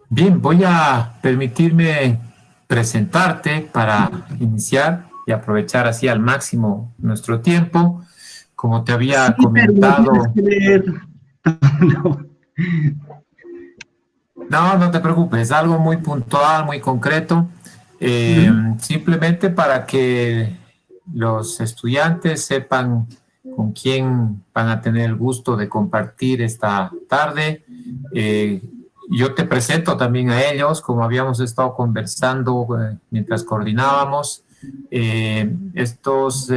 Bien, voy a permitirme presentarte para iniciar y aprovechar así al máximo nuestro tiempo. Como te Sí, había pero no tienes comentado, que leer. No. no te preocupes, es algo muy puntual, muy concreto, Ujú. simplemente para que los estudiantes sepan con quién van a tener el gusto de compartir esta tarde. Eh, yo te presento también a ellos, como habíamos estado conversando mientras coordinábamos, estos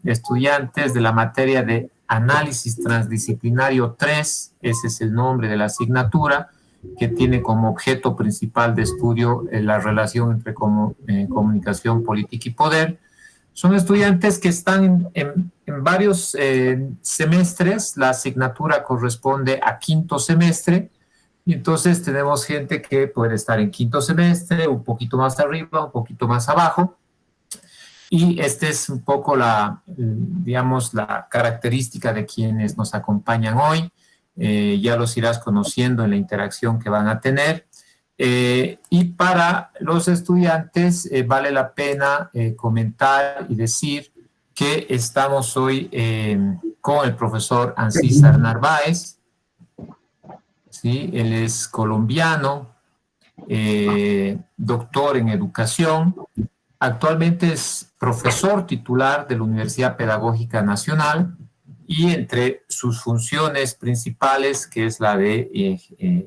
estudiantes de la materia de análisis transdisciplinario 3, ese es el nombre de la asignatura, que tiene como objeto principal de estudio la relación entre comunicación, política y poder. Son estudiantes que están en varios semestres, la asignatura corresponde a quinto semestre, y entonces tenemos gente que puede estar en quinto semestre, un poquito más arriba, un poquito más abajo, y esta es un poco digamos, la característica de quienes nos acompañan hoy. Ya los irás conociendo en la interacción que van a tener. Y para los estudiantes vale la pena comentar y decir que estamos hoy con el profesor Ancísar Narváez, ¿sí? Él es colombiano, doctor en educación. Actualmente es profesor titular de la Universidad Pedagógica Nacional y entre sus funciones principales, que es la de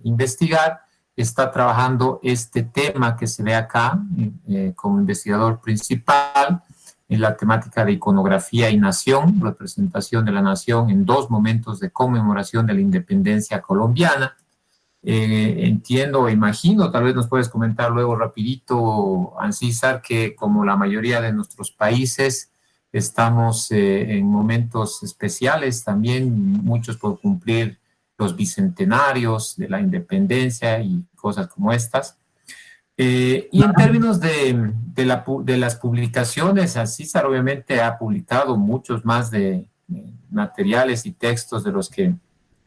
investigar, está trabajando este tema que se ve acá como investigador principal en la temática de iconografía y nación, representación de la nación en dos momentos de conmemoración de la independencia colombiana. Entiendo, imagino, tal vez nos puedes comentar luego rapidito, Ancísar, que como la mayoría de nuestros países estamos en momentos especiales, también muchos por cumplir los bicentenarios de la independencia y cosas como estas. Y en términos de las publicaciones, Ancísar obviamente ha publicado muchos más de materiales y textos de los que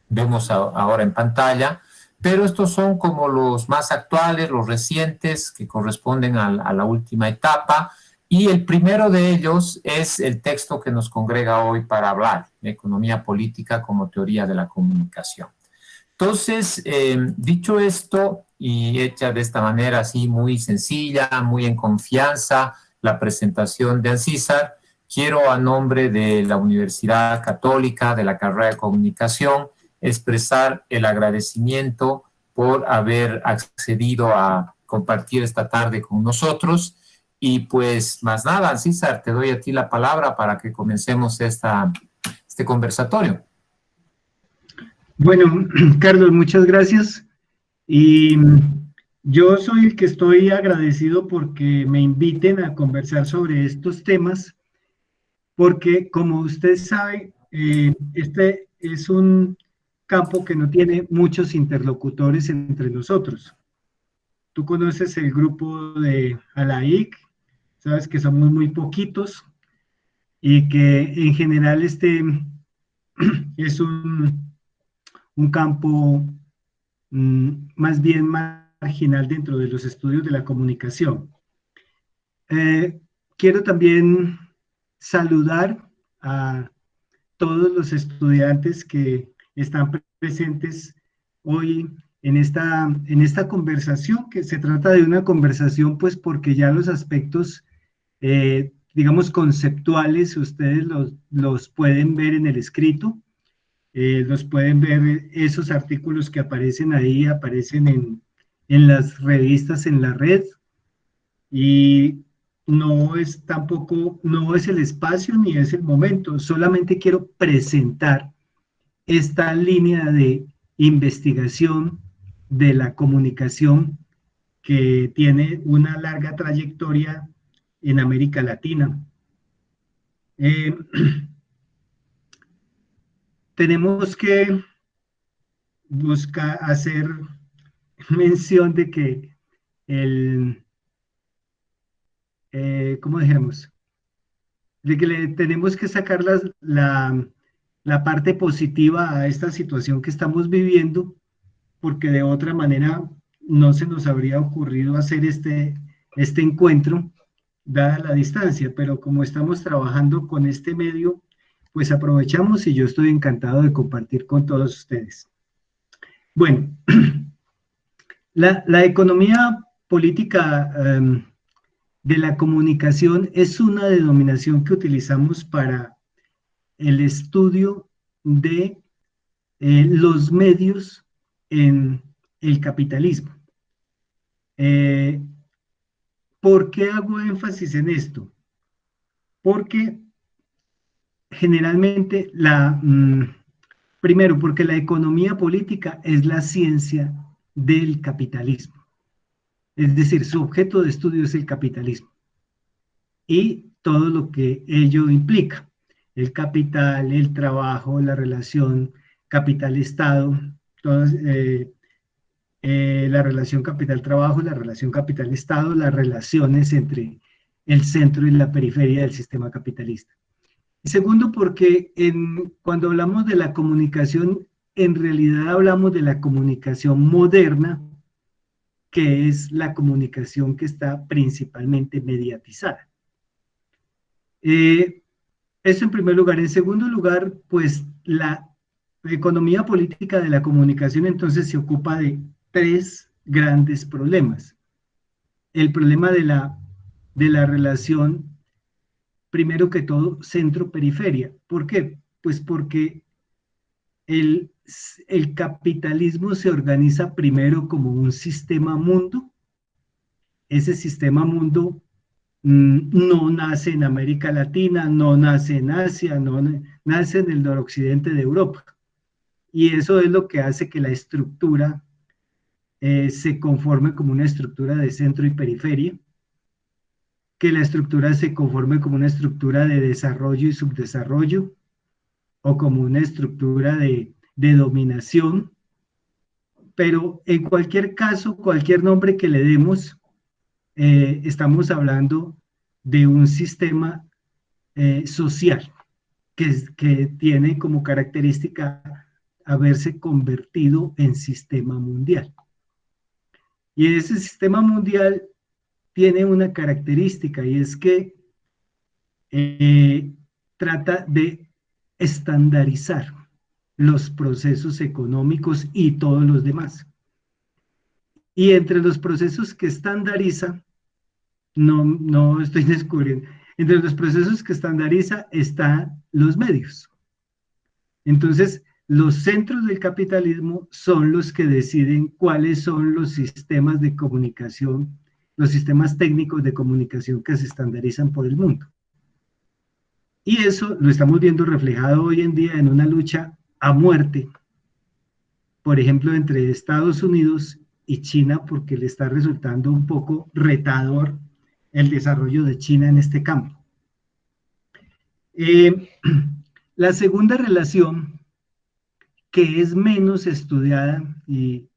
vemos ahora en pantalla, pero estos son como los más actuales, los recientes, que corresponden a la última etapa, y el primero de ellos es el texto que nos congrega hoy para hablar, Economía Política como Teoría de la Comunicación. Entonces, dicho esto y hecha de esta manera así muy sencilla, muy en confianza, la presentación de Ancísar, quiero a nombre de la Universidad Católica de la carrera de Comunicación expresar el agradecimiento por haber accedido a compartir esta tarde con nosotros. Y pues más nada, César, te doy a ti la palabra para que comencemos este conversatorio. Bueno, Carlos, muchas gracias. Y yo soy el que estoy agradecido porque me inviten a conversar sobre estos temas, porque como usted sabe, este es un campo que no tiene muchos interlocutores entre nosotros. Tú conoces el grupo de ALAIC, sabes que somos muy poquitos y que en general es un campo más bien marginal dentro de los estudios de la comunicación. Quiero también saludar a todos los estudiantes que están presentes hoy en esta conversación, que se trata de una conversación, pues porque ya los aspectos, digamos, conceptuales, ustedes los pueden ver en el escrito, los pueden ver, esos artículos que aparecen ahí, aparecen en las revistas en la red, y no es tampoco, no es el espacio ni es el momento, solamente quiero presentar esta línea de investigación de la comunicación que tiene una larga trayectoria en América Latina. Eh, tenemos que buscar hacer mención de que ¿cómo dijéramos? De que le tenemos que sacar la parte positiva a esta situación que estamos viviendo, porque de otra manera no se nos habría ocurrido hacer este encuentro, dada la distancia, pero como estamos trabajando con este medio, pues aprovechamos y yo estoy encantado de compartir con todos ustedes. Bueno, la economía política de la comunicación es una denominación que utilizamos para el estudio de los medios en el capitalismo. ¿Por qué hago énfasis en esto? Porque generalmente primero, porque la economía política es la ciencia del capitalismo. Es decir, su objeto de estudio es el capitalismo y todo lo que ello implica. El capital, el trabajo, la relación capital-estado, la relación capital-trabajo, la relación capital-estado, las relaciones entre el centro y la periferia del sistema capitalista. Y segundo, porque cuando hablamos de la comunicación, en realidad hablamos de la comunicación moderna, que es la comunicación que está principalmente mediatizada. Eso en primer lugar. En segundo lugar, pues la economía política de la comunicación entonces se ocupa de tres grandes problemas. El problema de la relación, primero que todo, centro-periferia. ¿Por qué? Pues porque el capitalismo se organiza primero como un sistema mundo. Ese sistema mundo no nace en América Latina, no nace en Asia, no nace en el noroccidente de Europa. Y eso es lo que hace que la estructura se conforme como una estructura de centro y periferia, que la estructura se conforme como una estructura de desarrollo y subdesarrollo, o como una estructura de dominación. Pero en cualquier caso, cualquier nombre que le demos, estamos hablando de un sistema social que tiene como característica haberse convertido en sistema mundial. Y ese sistema mundial tiene una característica, y es que trata de estandarizar los procesos económicos y todos los demás. Y entre los procesos que estandariza, no estoy descubriendo, entre los procesos que estandariza están los medios. Entonces, los centros del capitalismo son los que deciden cuáles son los sistemas de comunicación, los sistemas técnicos de comunicación que se estandarizan por el mundo. Y eso lo estamos viendo reflejado hoy en día en una lucha a muerte, por ejemplo, entre Estados Unidos y China, porque le está resultando un poco retador el desarrollo de China en este campo. La segunda relación, que es menos estudiada y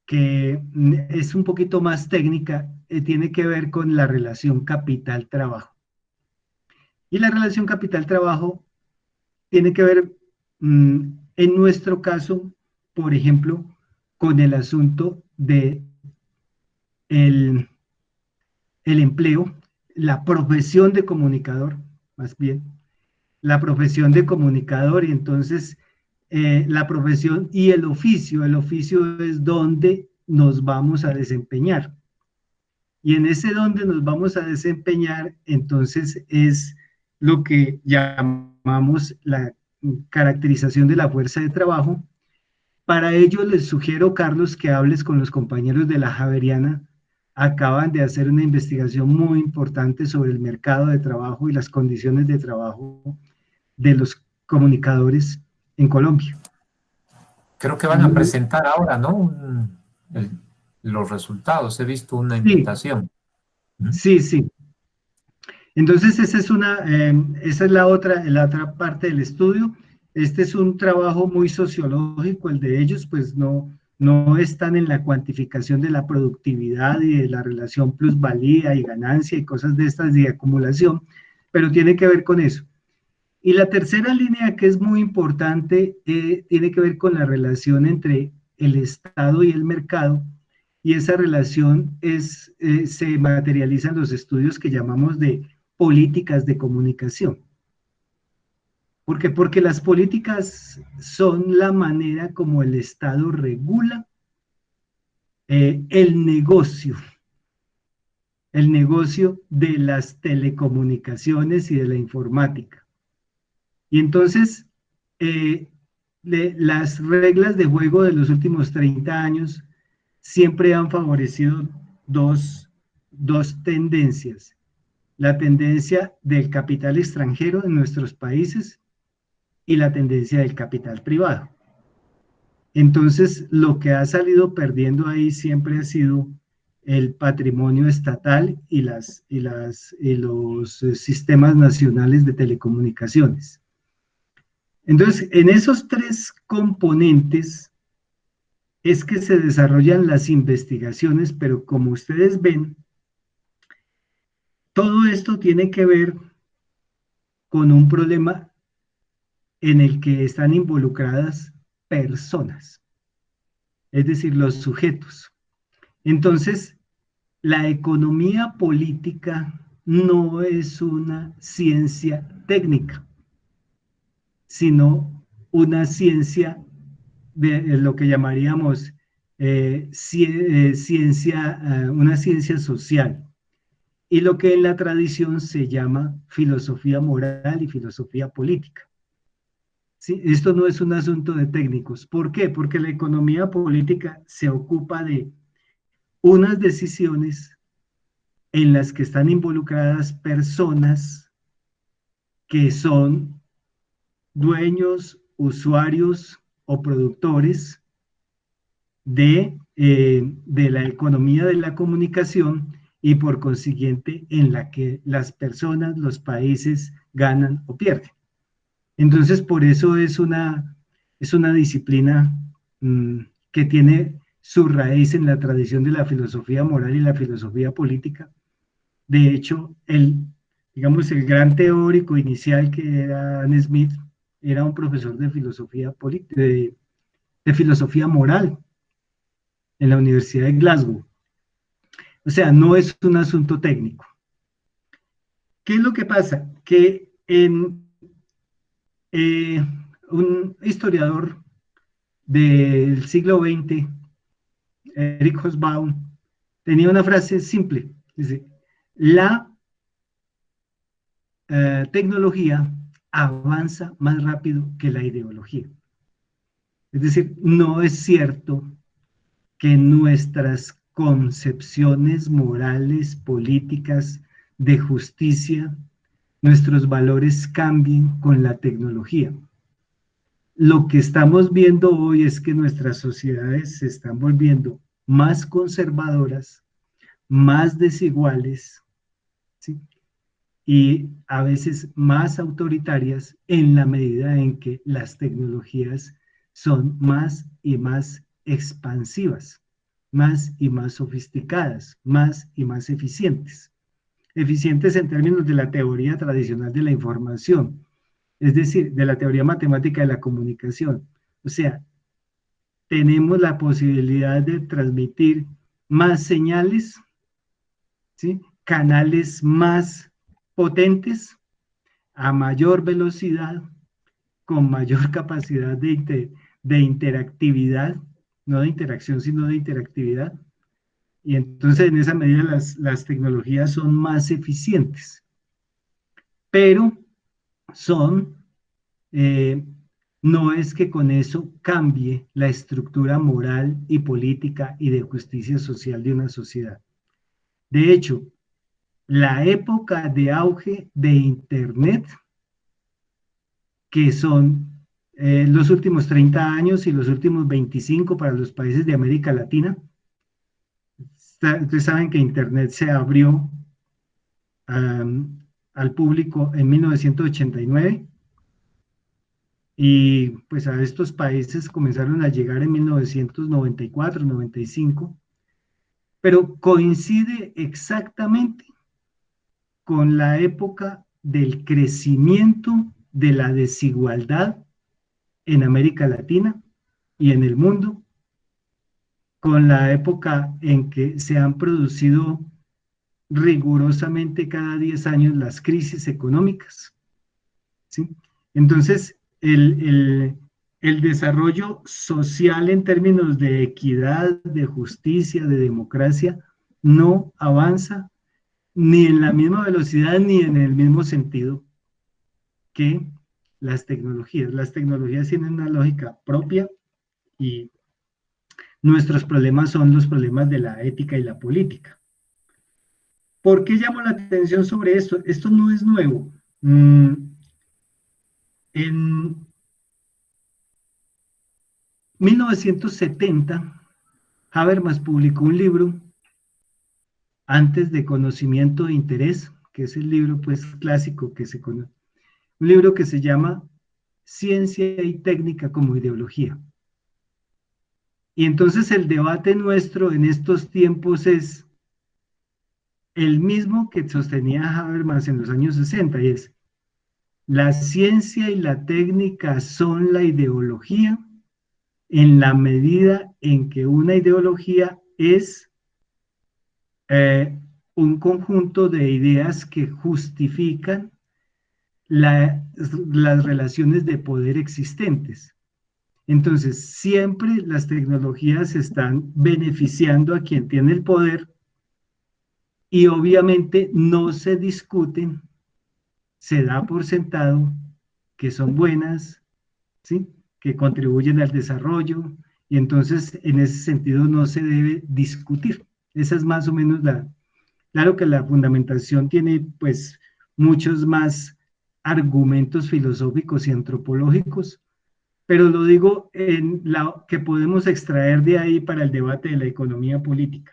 que es un poquito más técnica, tiene que ver con la relación capital-trabajo. Y la relación capital-trabajo tiene que ver, en nuestro caso, por ejemplo, con el asunto de el empleo, la profesión de comunicador, más bien, la profesión de comunicador, y entonces la profesión y el oficio es donde nos vamos a desempeñar. Y en ese donde nos vamos a desempeñar, entonces es lo que llamamos la caracterización de la fuerza de trabajo. Para ello les sugiero, Carlos, que hables con los compañeros de la Javeriana. Acaban de hacer una investigación muy importante sobre el mercado de trabajo y las condiciones de trabajo de los comunicadores en Colombia. Creo que van a presentar ahora, ¿no? Los resultados. He visto una invitación. Sí, sí. Entonces esa es la otra parte del estudio. Este es un trabajo muy sociológico, el de ellos, pues no están en la cuantificación de la productividad y de la relación plusvalía y ganancia y cosas de estas de acumulación, pero tiene que ver con eso. Y la tercera línea, que es muy importante, tiene que ver con la relación entre el Estado y el mercado, y esa relación se materializa en los estudios que llamamos de políticas de comunicación. ¿Por qué? Porque las políticas son la manera como el Estado regula el negocio de las telecomunicaciones y de la informática. Y entonces, las reglas de juego de los últimos 30 años siempre han favorecido dos tendencias. La tendencia del capital extranjero en nuestros países y la tendencia del capital privado. Entonces, lo que ha salido perdiendo ahí siempre ha sido el patrimonio estatal y los sistemas nacionales de telecomunicaciones. Entonces, en esos tres componentes es que se desarrollan las investigaciones, pero como ustedes ven, todo esto tiene que ver con un problema en el que están involucradas personas, es decir, los sujetos. Entonces, la economía política no es una ciencia técnica, sino una ciencia de lo que llamaríamos una ciencia social, y lo que en la tradición se llama filosofía moral y filosofía política. ¿Sí? Esto no es un asunto de técnicos. ¿Por qué? Porque la economía política se ocupa de unas decisiones en las que están involucradas personas que son dueños, usuarios o productores de la economía de la comunicación, y por consiguiente en la que las personas, los países ganan o pierden. Entonces, por eso es una disciplina que tiene su raíz en la tradición de la filosofía moral y la filosofía política. De hecho, digamos, el gran teórico inicial, que era Adam Smith, era un profesor de filosofía moral en la Universidad de Glasgow. O sea, no es un asunto técnico. ¿Qué es lo que pasa? Que un historiador del siglo XX, Eric Hobsbawm, tenía una frase simple. Dice, la tecnología avanza más rápido que la ideología. Es decir, no es cierto que nuestras concepciones morales, políticas, de justicia, nuestros valores cambien con la tecnología. Lo que estamos viendo hoy es que nuestras sociedades se están volviendo más conservadoras, más desiguales, ¿sí? Y a veces más autoritarias, en la medida en que las tecnologías son más y más expansivas, más y más sofisticadas, más y más eficientes. Eficientes en términos de la teoría tradicional de la información, es decir, de la teoría matemática de la comunicación. O sea, tenemos la posibilidad de transmitir más señales, ¿sí? Canales más potentes, a mayor velocidad, con mayor capacidad de interactividad, no de interacción, sino de interactividad. Y entonces en esa medida las tecnologías son más eficientes, pero no es que con eso cambie la estructura moral y política y de justicia social de una sociedad. De hecho, la época de auge de Internet, que son los últimos 30 años y los últimos 25 para los países de América Latina. Ustedes saben que Internet se abrió al público en 1989, y pues a estos países comenzaron a llegar en 1994, 95, pero coincide exactamente con la época del crecimiento de la desigualdad en América Latina y en el mundo, con la época en que se han producido rigurosamente cada 10 años las crisis económicas, ¿sí? Entonces, el desarrollo social en términos de equidad, de justicia, de democracia, no avanza ni en la misma velocidad ni en el mismo sentido que las tecnologías. Las tecnologías tienen una lógica propia y nuestros problemas son los problemas de la ética y la política. ¿Por qué llamo la atención sobre esto? Esto no es nuevo. En 1970, Habermas publicó un libro antes de Conocimiento de Interés, que es el libro pues clásico que se conoce, un libro que se llama Ciencia y Técnica como Ideología. Y entonces el debate nuestro en estos tiempos es el mismo que sostenía Habermas en los años 60, y es: la ciencia y la técnica son la ideología en la medida en que una ideología es un conjunto de ideas que justifican las relaciones de poder existentes. Entonces, siempre las tecnologías están beneficiando a quien tiene el poder y obviamente no se discuten, se da por sentado que son buenas, ¿sí? Que contribuyen al desarrollo, y entonces en ese sentido no se debe discutir. Esa es más o menos claro que la fundamentación tiene pues muchos más argumentos filosóficos y antropológicos, pero lo digo en la que podemos extraer de ahí para el debate de la economía política.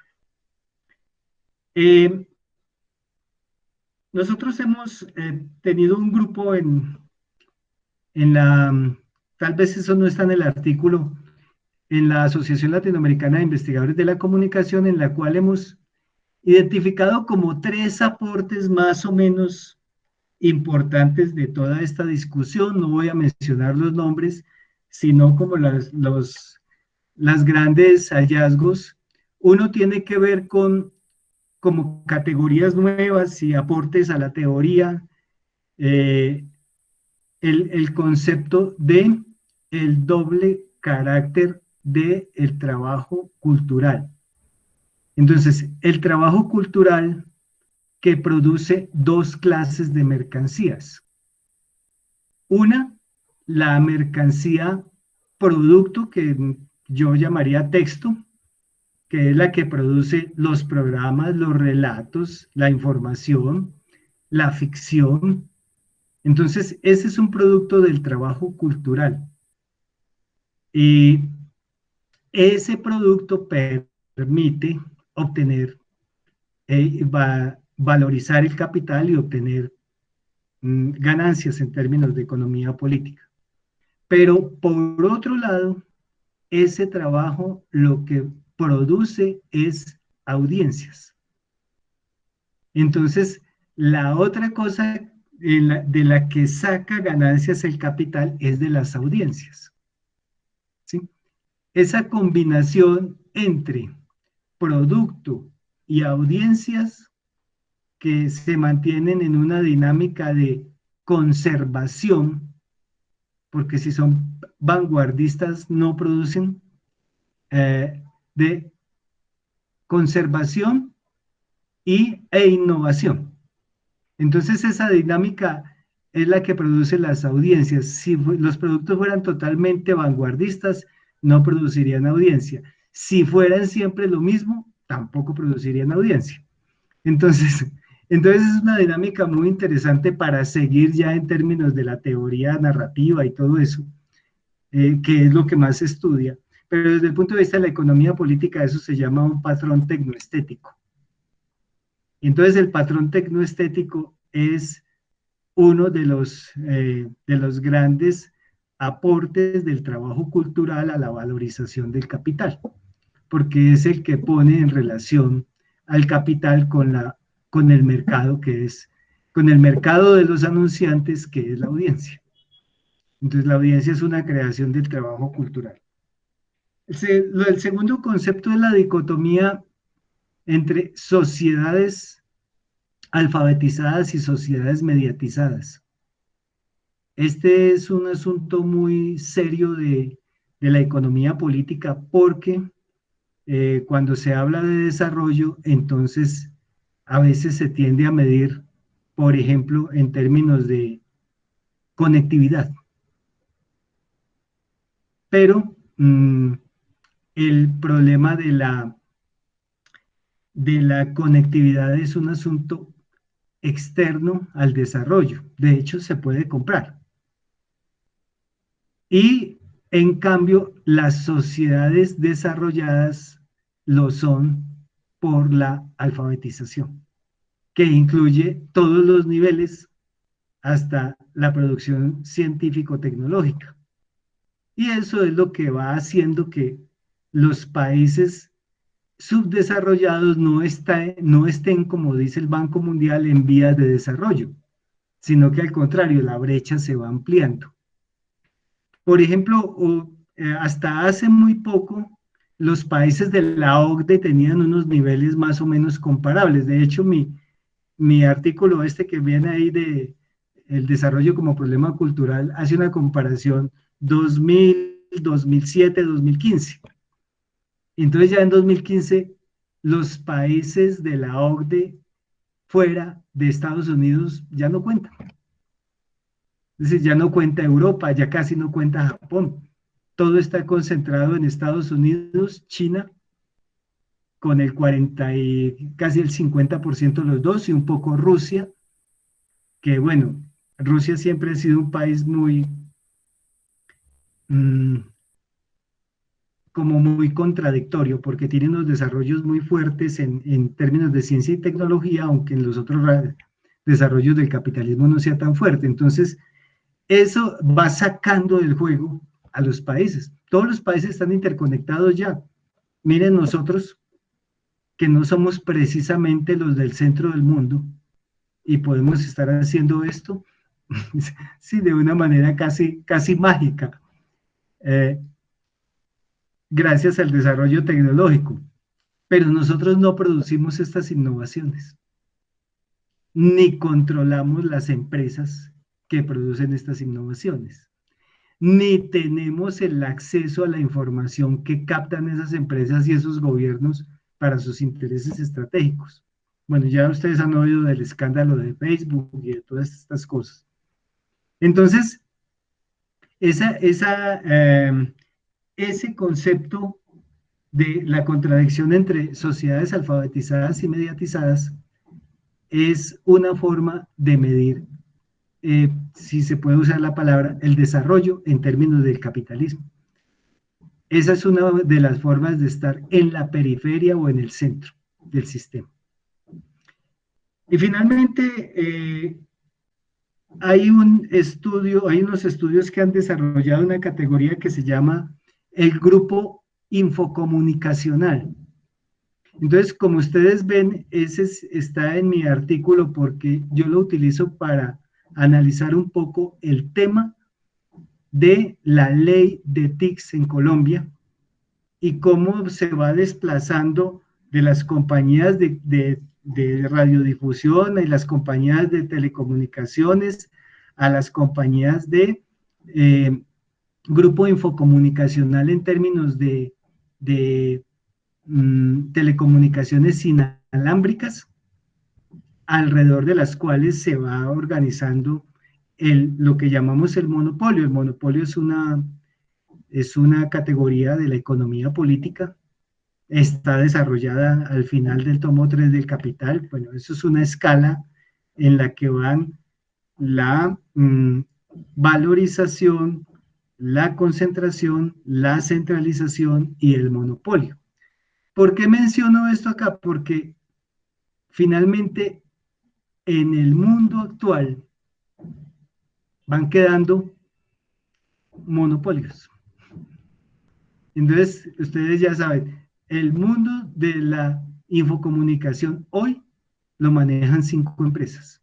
Nosotros hemos tenido un grupo tal vez eso no está en el artículo, en la Asociación Latinoamericana de Investigadores de la Comunicación, en la cual hemos identificado como 3 aportes más o menos importantes de toda esta discusión. No voy a mencionar los nombres, sino como las grandes hallazgos. Uno tiene que ver con como categorías nuevas y aportes a la teoría, el concepto de el doble carácter del trabajo cultural. Entonces, el trabajo cultural que produce 2 clases de mercancías. Una, la mercancía producto, que yo llamaría texto, que es la que produce los programas, los relatos, la información, la ficción. Entonces, ese es un producto del trabajo cultural. Y ese producto permite obtener, valorizar el capital y obtener ganancias en términos de economía política. Pero por otro lado, ese trabajo lo que produce es audiencias. Entonces, la otra cosa de la que saca ganancias el capital es de las audiencias, ¿sí? Esa combinación entre producto y audiencias que se mantienen en una dinámica de conservación, porque si son vanguardistas no producen, de conservación e innovación. Entonces esa dinámica es la que produce las audiencias. Si los productos fueran totalmente vanguardistas, no producirían audiencia. Si fueran siempre lo mismo, tampoco producirían audiencia. Entonces es una dinámica muy interesante para seguir ya en términos de la teoría narrativa y todo eso, que es lo que más se estudia. Pero desde el punto de vista de la economía política, eso se llama un patrón tecnoestético. Entonces el patrón tecnoestético es uno de los grandes aportes del trabajo cultural a la valorización del capital, porque es el que pone en relación al capital con el mercado, con el mercado de los anunciantes, que es la audiencia. Entonces la audiencia es una creación del trabajo cultural. El segundo concepto es la dicotomía entre sociedades alfabetizadas y sociedades mediatizadas. Este es un asunto muy serio de la economía política porque cuando se habla de desarrollo, entonces a veces se tiende a medir, por ejemplo, en términos de conectividad. Pero el problema de la conectividad es un asunto externo al desarrollo. De hecho, se puede comprar. Y en cambio, las sociedades desarrolladas lo son por la alfabetización, que incluye todos los niveles hasta la producción científico-tecnológica. Y eso es lo que va haciendo que los países subdesarrollados no estén, como dice el Banco Mundial, en vías de desarrollo, sino que al contrario, la brecha se va ampliando. Por ejemplo, hasta hace muy poco, los países de la OCDE tenían unos niveles más o menos comparables. De hecho, mi artículo que viene ahí de el desarrollo como problema cultural hace una comparación 2000, 2007, 2015. Entonces ya en 2015 los países de la OCDE fuera de Estados Unidos ya no cuentan. Es decir, ya no cuenta Europa, ya casi no cuenta Japón. Todo está concentrado en Estados Unidos, China, con el 40 y casi el 50% de los dos, y un poco Rusia, que bueno, Rusia siempre ha sido un país como muy contradictorio, porque tiene unos desarrollos muy fuertes en términos de ciencia y tecnología, aunque en los otros desarrollos del capitalismo no sea tan fuerte. Entonces, eso va sacando del juego a los países. Todos los países están interconectados ya. Miren nosotros, que no somos precisamente los del centro del mundo, y podemos estar haciendo esto, sí, de una manera casi mágica, gracias al desarrollo tecnológico. Pero nosotros no producimos estas innovaciones, ni controlamos las empresas que producen estas innovaciones, ni tenemos el acceso a la información que captan esas empresas y esos gobiernos para sus intereses estratégicos. Bueno, ya ustedes han oído del escándalo de Facebook y de todas estas cosas. Entonces, ese concepto de la contradicción entre sociedades alfabetizadas y mediatizadas es una forma de medir, si se puede usar la palabra, el desarrollo en términos del capitalismo. Esa es una de las formas de estar en la periferia o en el centro del sistema. Y finalmente, hay unos estudios que han desarrollado una categoría que se llama el grupo infocomunicacional. Entonces, como ustedes ven, ese está en mi artículo porque yo lo utilizo para analizar un poco el tema de la ley de TICs en Colombia y cómo se va desplazando de las compañías de radiodifusión y las compañías de telecomunicaciones a las compañías de grupo infocomunicacional en términos de telecomunicaciones inalámbricas, alrededor de las cuales se va organizando lo que llamamos el monopolio. El monopolio es una categoría de la economía política, está desarrollada al final del tomo 3 del Capital. Bueno, eso es una escala en la que van la valorización, la concentración, la centralización y el monopolio. ¿Por qué menciono esto acá? Porque finalmente en el mundo actual van quedando monopolios. Entonces, ustedes ya saben, el mundo de la infocomunicación hoy lo manejan 5 empresas.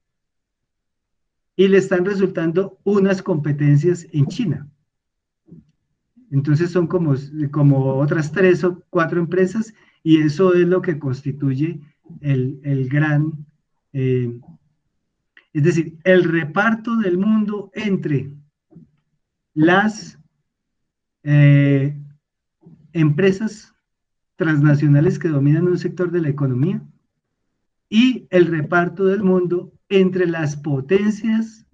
Y le están resultando unas competencias en China. Entonces son como otras 3 o 4 empresas y eso es lo que constituye el gran, eh, es decir, el reparto del mundo entre las eh, empresas transnacionales que dominan un sector de la economía y el reparto del mundo entre las potencias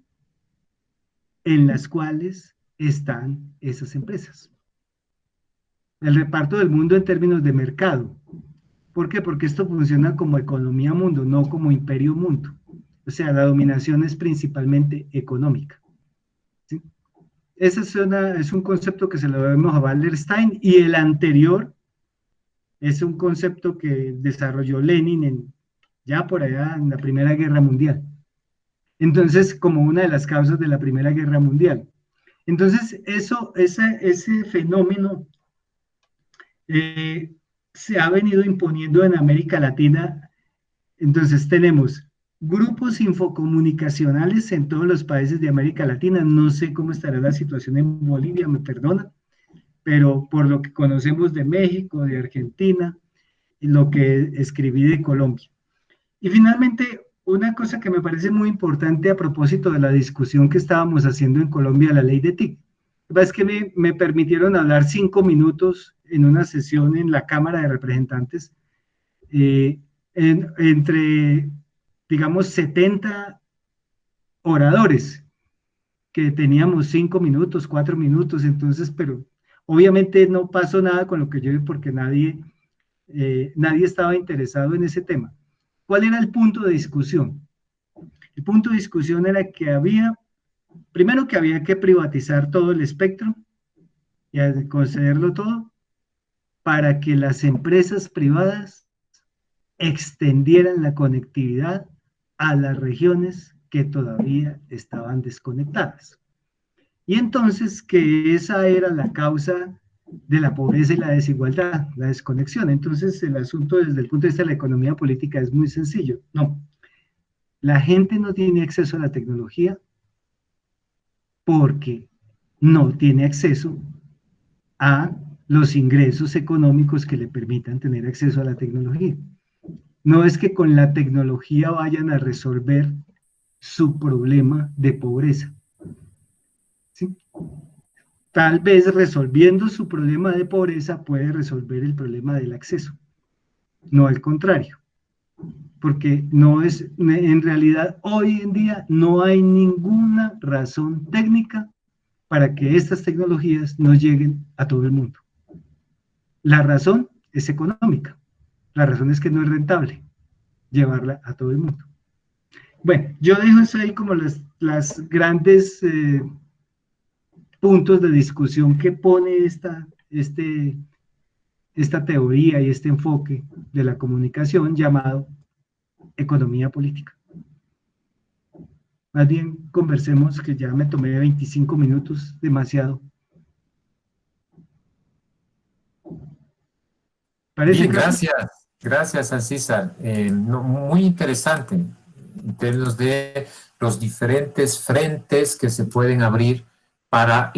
en las cuales están esas empresas. El reparto del mundo en términos de mercado. ¿Por qué? Porque esto funciona como economía mundo, no como imperio mundo. O sea, la dominación es principalmente económica. ¿Sí? Ese es un concepto que se lo debemos a Wallerstein y el anterior es un concepto que desarrolló Lenin ya por allá en la Primera Guerra Mundial. Entonces, como una de las causas de la Primera Guerra Mundial. Entonces, ese fenómeno se ha venido imponiendo en América Latina. Entonces tenemos grupos infocomunicacionales en todos los países de América Latina. No sé cómo estará la situación en Bolivia, me perdonan, pero por lo que conocemos de México, de Argentina, y lo que escribí de Colombia. Y finalmente, una cosa que me parece muy importante a propósito de la discusión que estábamos haciendo en Colombia, la ley de TIC, es que me permitieron hablar 5 minutos en una sesión en la Cámara de Representantes entre, digamos, 70 oradores, que teníamos 5 minutos, 4 minutos, entonces, pero obviamente no pasó nada con lo que yo vi porque nadie estaba interesado en ese tema. ¿Cuál era el punto de discusión? El punto de discusión era que primero que había que privatizar todo el espectro y concederlo todo para que las empresas privadas extendieran la conectividad a las regiones que todavía estaban desconectadas. Y entonces que esa era la causa de la pobreza y la desigualdad, la desconexión. Entonces el asunto desde el punto de vista de la economía política es muy sencillo. No, la gente no tiene acceso a la tecnología porque no tiene acceso a los ingresos económicos que le permitan tener acceso a la tecnología. No es que con la tecnología vayan a resolver su problema de pobreza. ¿Sí? Tal vez resolviendo su problema de pobreza puede resolver el problema del acceso, no al contrario, porque en realidad hoy en día no hay ninguna razón técnica para que estas tecnologías no lleguen a todo el mundo. La razón es económica, la razón es que no es rentable llevarla a todo el mundo. Bueno, yo dejo eso ahí como las grandes puntos de discusión que pone esta teoría y este enfoque de la comunicación llamado economía política. Más bien conversemos, que ya me tomé 25 minutos, demasiado. ¿Parece, Bien, Carlos? gracias a César. Muy interesante en términos de los diferentes frentes que se pueden abrir para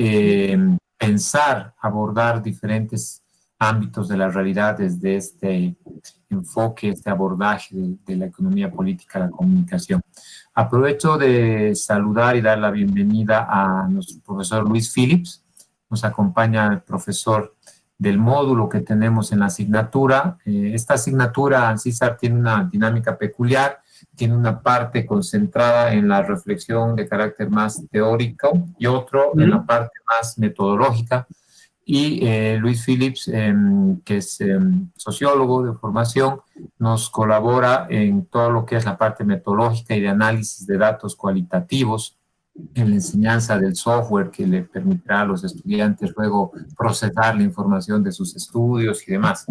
pensar, abordar diferentes ámbitos de la realidad desde este enfoque, este abordaje de la economía política, la comunicación. Aprovecho de saludar y dar la bienvenida a nuestro profesor Luis Phillips. Nos acompaña el profesor del módulo que tenemos en la asignatura. Esta asignatura, César, tiene una dinámica peculiar, tiene una parte concentrada en la reflexión de carácter más teórico y otro en la parte más metodológica. Y Luis Phillips, que es sociólogo de formación, nos colabora en todo lo que es la parte metodológica y de análisis de datos cualitativos en la enseñanza del software que le permitirá a los estudiantes luego procesar la información de sus estudios y demás.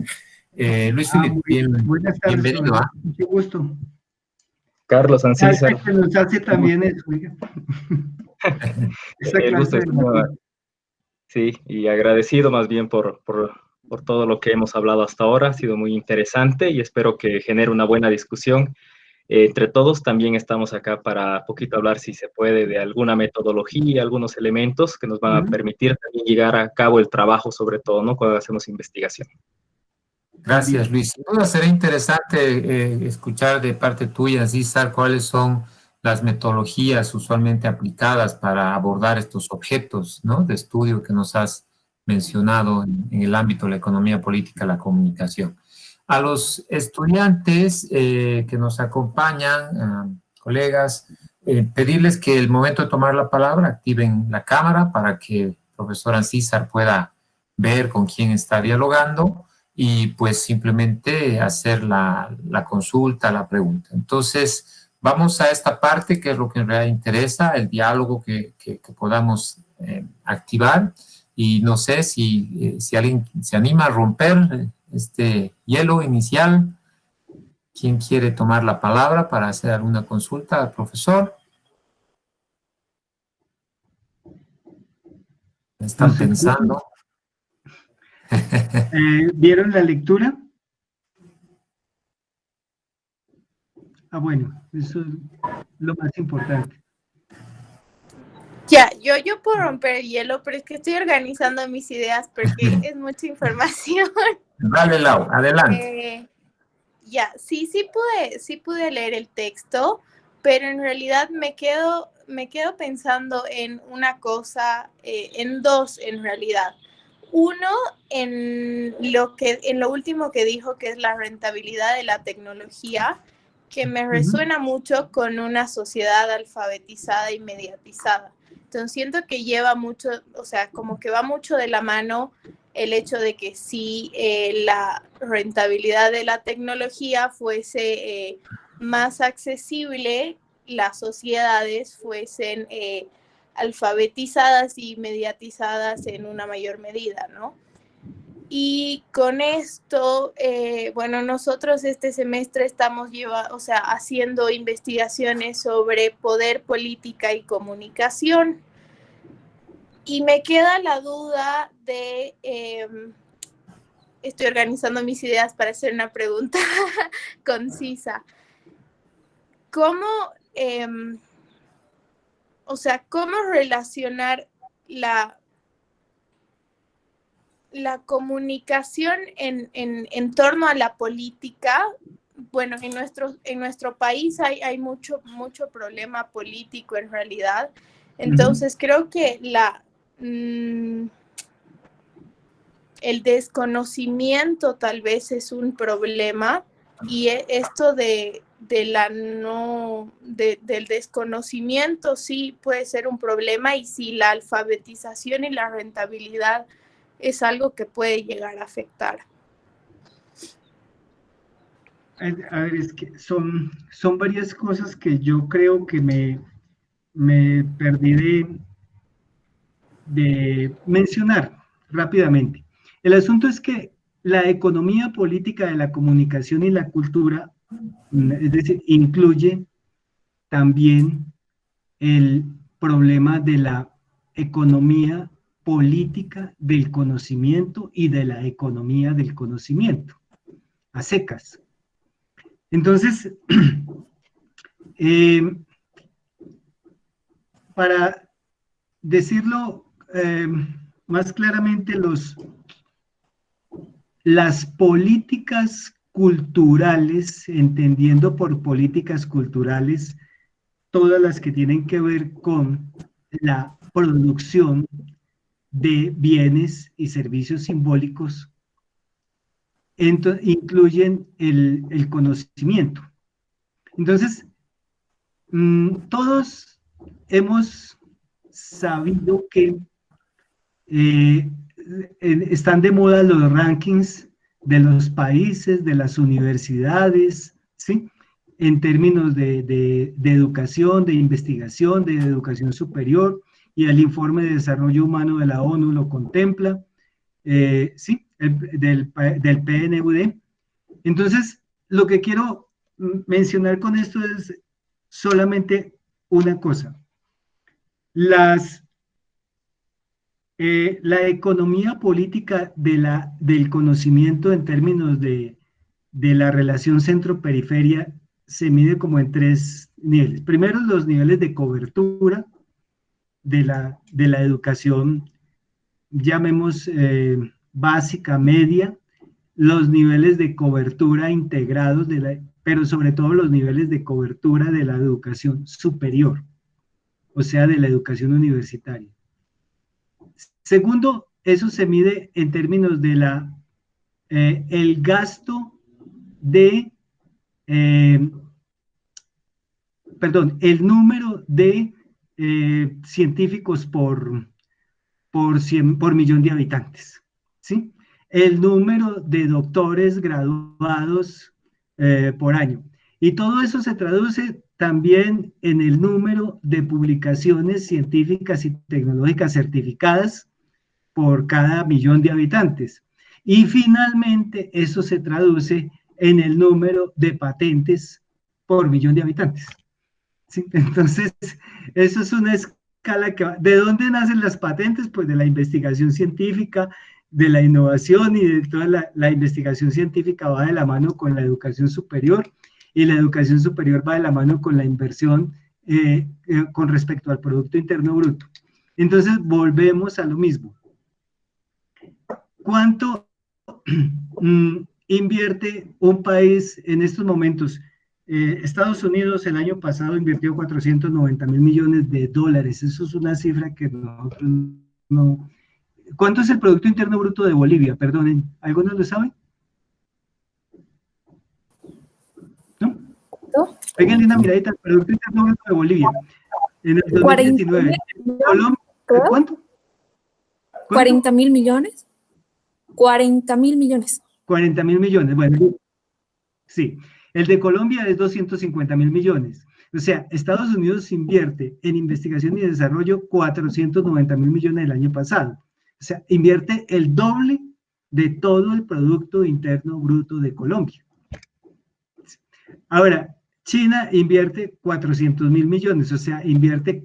Luis Phillips, buenas tardes, bienvenido. mucho gusto. Carlos Ancísar. Que nos hace también eso, El gusto es mío. Sí, y agradecido más bien por todo lo que hemos hablado hasta ahora. Ha sido muy interesante y espero que genere una buena discusión entre todos también estamos acá para poquito hablar, si se puede, de alguna metodología, algunos elementos que nos van a permitir también llegar a cabo el trabajo, sobre todo, ¿no? Cuando hacemos investigación. Gracias, Luis. Sin duda será interesante escuchar de parte tuya, César, cuáles son las metodologías usualmente aplicadas para abordar estos objetos, ¿no?, de estudio que nos has mencionado en el ámbito de la economía política, la comunicación. A los estudiantes que nos acompañan, colegas, pedirles que el momento de tomar la palabra activen la cámara para que el profesor Ancísar pueda ver con quién está dialogando y pues simplemente hacer la consulta, la pregunta. Entonces, vamos a esta parte que es lo que en realidad interesa, el diálogo que podamos activar. Y no sé si alguien se anima a romper este hielo inicial. ¿Quién quiere tomar la palabra para hacer alguna consulta al profesor? ¿Están pensando? ¿Vieron la lectura? Ah, bueno, eso es lo más importante. Ya, yo puedo romper el hielo, pero es que estoy organizando mis ideas porque es mucha información. Dale, Lau, adelante. Ya, sí pude leer el texto, pero en realidad me quedo pensando en una cosa, en dos en realidad. Uno, en lo último que dijo, que es la rentabilidad de la tecnología, que me resuena mucho con una sociedad alfabetizada y mediatizada. Entonces siento que lleva mucho, o sea, como que va mucho de la mano el hecho de que si la rentabilidad de la tecnología fuese más accesible, las sociedades fuesen alfabetizadas y mediatizadas en una mayor medida, ¿no? Y con esto, bueno, nosotros este semestre estamos haciendo investigaciones sobre poder, política y comunicación. Y me queda la duda de, estoy organizando mis ideas para hacer una pregunta concisa. ¿Cómo relacionar la comunicación en torno a la política? Bueno, en nuestro país hay mucho problema político en realidad. Entonces creo que el desconocimiento tal vez es un problema, y esto del desconocimiento sí puede ser un problema, y si la alfabetización y la rentabilidad es algo que puede llegar a afectar. A ver, es que son varias cosas que yo creo que me perdí de mencionar rápidamente. El asunto es que la economía política de la comunicación y la cultura, es decir, incluye también el problema de la economía política del conocimiento y de la economía del conocimiento, a secas. Entonces, para decirlo más claramente, las políticas culturales, entendiendo por políticas culturales todas las que tienen que ver con la producción de bienes y servicios simbólicos, incluyen el conocimiento. Entonces, todos hemos sabido que están de moda los rankings de los países, de las universidades, ¿sí?, en términos de educación, de investigación, de educación superior, y el informe de desarrollo humano de la ONU lo contempla, ¿sí?, del PNUD. Entonces, lo que quiero mencionar con esto es solamente una cosa. La economía política del conocimiento en términos de la relación centro-periferia se mide como en 3 niveles. Primero, los niveles de cobertura de la educación, llamemos básica, media, los niveles de cobertura integrados, pero sobre todo los niveles de cobertura de la educación superior, o sea, de la educación universitaria. Segundo, eso se mide en términos de el gasto de, el número de científicos por millón de habitantes, ¿sí? El número de doctores graduados por año. Y todo eso se traduce también en el número de publicaciones científicas y tecnológicas certificadas por cada millón de habitantes. Y finalmente eso se traduce en el número de patentes por millón de habitantes. ¿Sí? Entonces, eso es una escala que va. ¿De dónde nacen las patentes? Pues de la investigación científica, de la innovación, y de toda la investigación científica va de la mano con la educación superior, y la educación superior va de la mano con la inversión con respecto al Producto Interno Bruto. Entonces, volvemos a lo mismo. ¿Cuánto invierte un país en estos momentos? Estados Unidos el año pasado invirtió 490.000 millones de dólares. Eso es una cifra que nosotros no... ¿Cuánto es el Producto Interno Bruto de Bolivia? Perdonen, ¿algunos lo saben? ¿No? Péguenle una miradita al Producto Interno Bruto de Bolivia. En el 2019. ¿Colombia? ¿Cuánto? 40.000 millones. 40.000 millones. 40.000 millones, bueno, sí. El de Colombia es 250.000 millones. O sea, Estados Unidos invierte en investigación y desarrollo 490.000 millones el año pasado. O sea, invierte el doble de todo el Producto Interno Bruto de Colombia. Ahora, China invierte 400.000 millones, o sea, invierte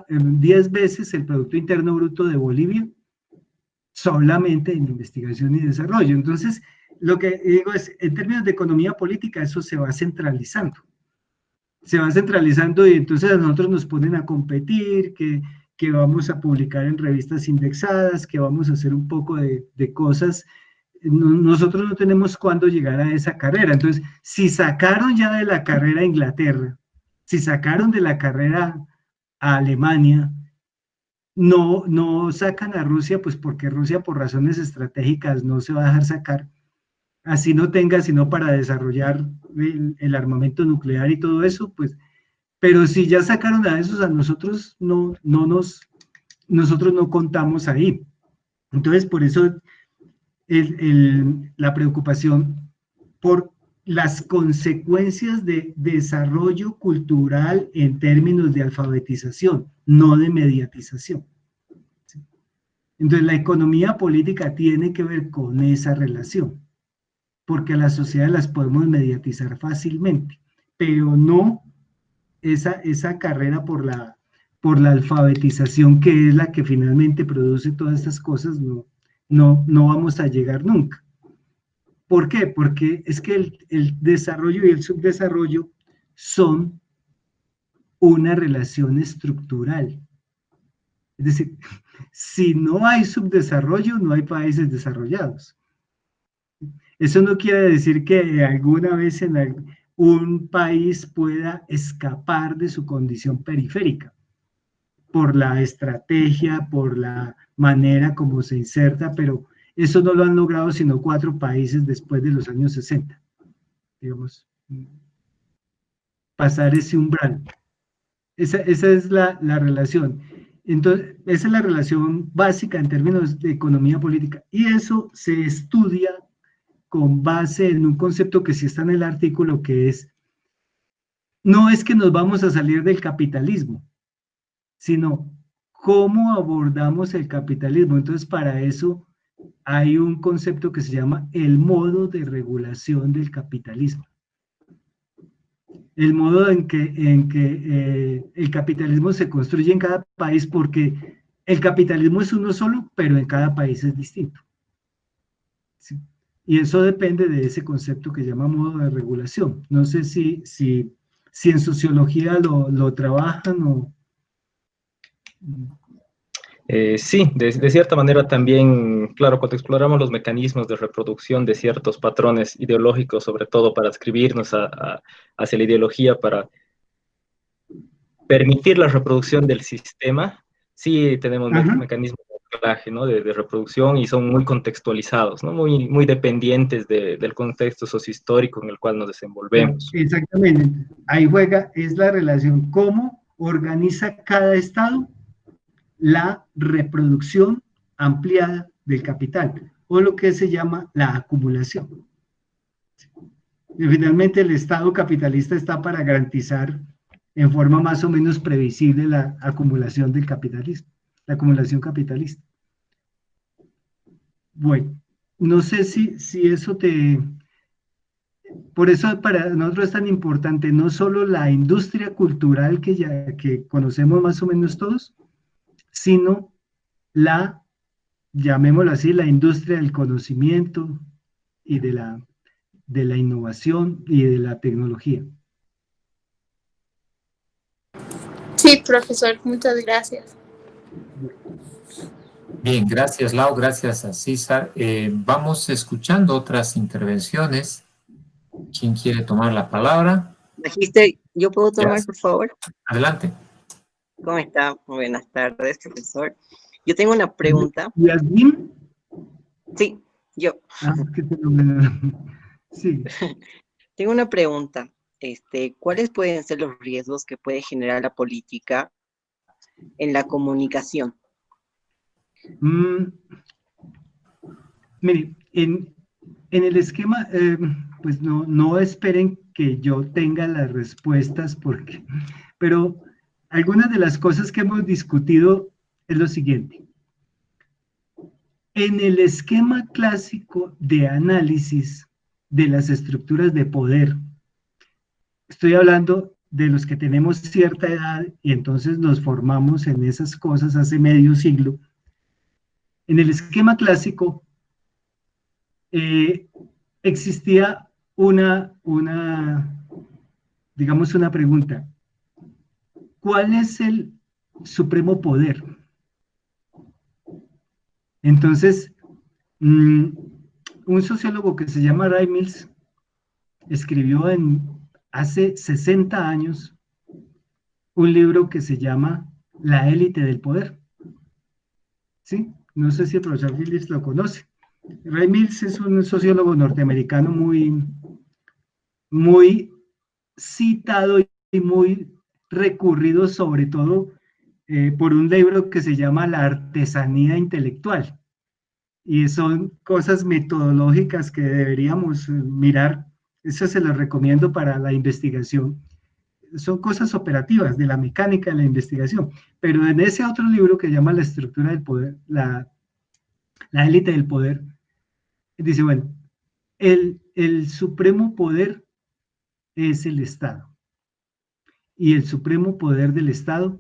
10 veces el Producto Interno Bruto de Bolivia solamente en investigación y desarrollo. Entonces, lo que digo es, en términos de economía política, eso se va centralizando. Se va centralizando y entonces a nosotros nos ponen a competir, que vamos a publicar en revistas indexadas, que vamos a hacer un poco de cosas. Nosotros no tenemos cuándo llegar a esa carrera. Entonces, si sacaron ya de la carrera a Inglaterra, si sacaron de la carrera a Alemania, no sacan a Rusia, pues porque Rusia por razones estratégicas no se va a dejar sacar, así no tenga sino para desarrollar el armamento nuclear y todo eso, pues, pero si ya sacaron a esos, a nosotros nosotros no contamos ahí. Entonces, por eso la preocupación por las consecuencias de desarrollo cultural en términos de alfabetización, no de mediatización. ¿Sí? Entonces, la economía política tiene que ver con esa relación, porque a las sociedades las podemos mediatizar fácilmente, pero no esa carrera por la alfabetización, que es la que finalmente produce todas estas cosas, no vamos a llegar nunca. ¿Por qué? Porque es que el desarrollo y el subdesarrollo son una relación estructural. Es decir, si no hay subdesarrollo, no hay países desarrollados. Eso no quiere decir que alguna vez un país pueda escapar de su condición periférica, por la estrategia, por la manera como se inserta, pero eso no lo han logrado sino 4 países después de los años 60, digamos, pasar ese umbral. Esa es la relación. Entonces, esa es la relación básica en términos de economía política, y eso se estudia con base en un concepto que sí está en el artículo, que no es que nos vamos a salir del capitalismo, sino cómo abordamos el capitalismo. Entonces, para eso hay un concepto que se llama el modo de regulación del capitalismo. El modo en que el capitalismo se construye en cada país, porque el capitalismo es uno solo, pero en cada país es distinto. ¿Sí? Y eso depende de ese concepto que llama modo de regulación. No sé si en sociología lo trabajan o... Sí, de cierta manera también, claro, cuando exploramos los mecanismos de reproducción de ciertos patrones ideológicos, sobre todo para adscribirnos hacia la ideología, para permitir la reproducción del sistema, sí tenemos mecanismos de anclaje, ¿no? de reproducción, y son muy contextualizados, ¿no? Muy dependientes del contexto sociohistórico en el cual nos desenvolvemos. Exactamente, ahí juega, es la relación, cómo organiza cada estado la reproducción ampliada del capital, o lo que se llama la acumulación. Y finalmente el Estado capitalista está para garantizar en forma más o menos previsible la acumulación del capitalismo, la acumulación capitalista. Bueno, no sé si eso te... Por eso para nosotros es tan importante no solo la industria cultural que conocemos más o menos todos, sino la, llamémoslo así, la industria del conocimiento y de la innovación y de la tecnología. Sí, profesor, muchas gracias. Bien, gracias Lau, gracias a César. Vamos escuchando otras intervenciones. ¿Quién quiere tomar la palabra? Magister, ¿yo puedo tomar, por favor? Adelante. ¿Cómo está? Buenas tardes, profesor. Yo tengo una pregunta. ¿Yasmin? Sí, yo. Qué fenomenal. Sí. Tengo una pregunta. ¿Cuáles pueden ser los riesgos que puede generar la política en la comunicación? Mire, en el esquema, pues no esperen que yo tenga las respuestas, pero algunas de las cosas que hemos discutido es lo siguiente. En el esquema clásico de análisis de las estructuras de poder, estoy hablando de los que tenemos cierta edad y entonces nos formamos en esas cosas hace medio siglo. En el esquema clásico existía digamos una pregunta. ¿Cuál es el supremo poder? Entonces, un sociólogo que se llama Ray Mills escribió hace 60 años un libro que se llama La élite del poder. ¿Sí? No sé si el profesor Gillis lo conoce. Ray Mills es un sociólogo norteamericano muy citado y muy recurrido, sobre todo por un libro que se llama La artesanía intelectual. Y son cosas metodológicas que deberíamos mirar. Eso se lo recomiendo para la investigación. Son cosas operativas de la mecánica de la investigación. Pero en ese otro libro que se llama La estructura del poder, la élite del poder, dice, bueno, el supremo poder es el Estado. Y el supremo poder del Estado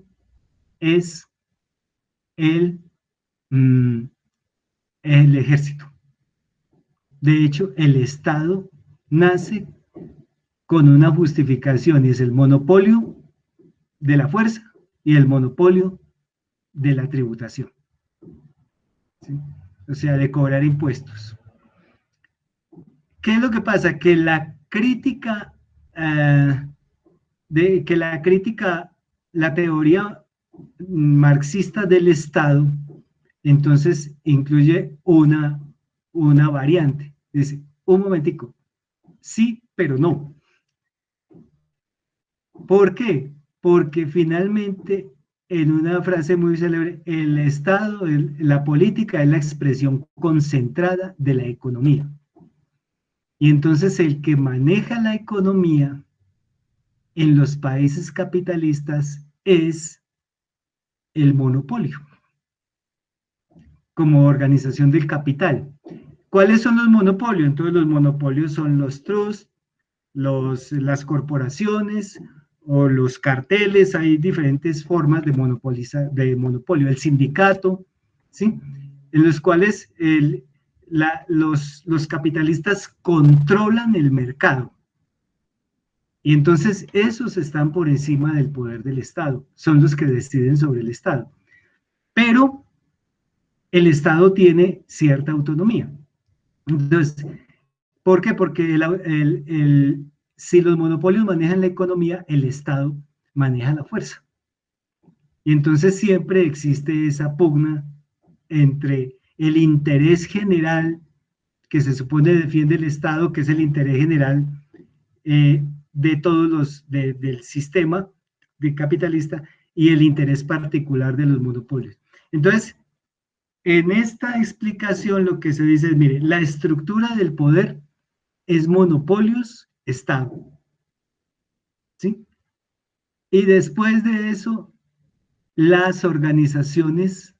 es el ejército. De hecho, el Estado nace con una justificación, y es el monopolio de la fuerza y el monopolio de la tributación. ¿Sí? O sea, de cobrar impuestos. ¿Qué es lo que pasa? Que la crítica, la teoría marxista del Estado, entonces incluye una variante. Dice, un momentico, sí, pero no. ¿Por qué? Porque finalmente, en una frase muy célebre, el Estado, la política es la expresión concentrada de la economía. Y entonces el que maneja la economía en los países capitalistas es el monopolio, como organización del capital. ¿Cuáles son los monopolios? Entonces los monopolios son los trusts, las corporaciones o los carteles. Hay diferentes formas de monopolio. El sindicato, ¿sí? En los cuales los capitalistas controlan el mercado. Y entonces esos están por encima del poder del Estado, son los que deciden sobre el Estado. Pero el Estado tiene cierta autonomía. Entonces, ¿por qué? Porque si los monopolios manejan la economía, el Estado maneja la fuerza. Y entonces siempre existe esa pugna entre el interés general que se supone defiende el Estado, que es el interés general de todos del sistema de capitalista, y el interés particular de los monopolios. Entonces, en esta explicación lo que se dice es, mire, la estructura del poder es monopolios, Estado. ¿Sí? Y después de eso, las organizaciones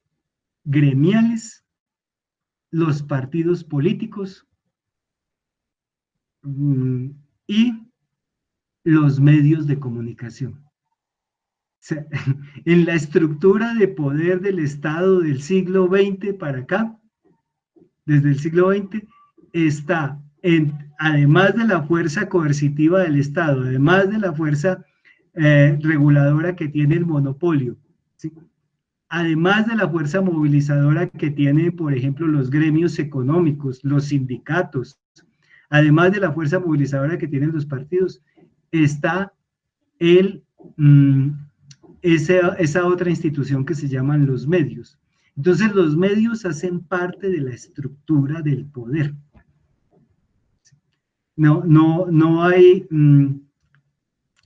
gremiales, los partidos políticos y los medios de comunicación. O sea, en la estructura de poder del Estado del siglo XX para acá, desde el siglo XX, está, además de la fuerza coercitiva del Estado, además de la fuerza reguladora que tiene el monopolio, ¿sí? Además de la fuerza movilizadora que tiene, por ejemplo, los gremios económicos, los sindicatos, además de la fuerza movilizadora que tienen los partidos, está esa otra institución que se llaman los medios. Entonces los medios hacen parte de la estructura del poder. No hay,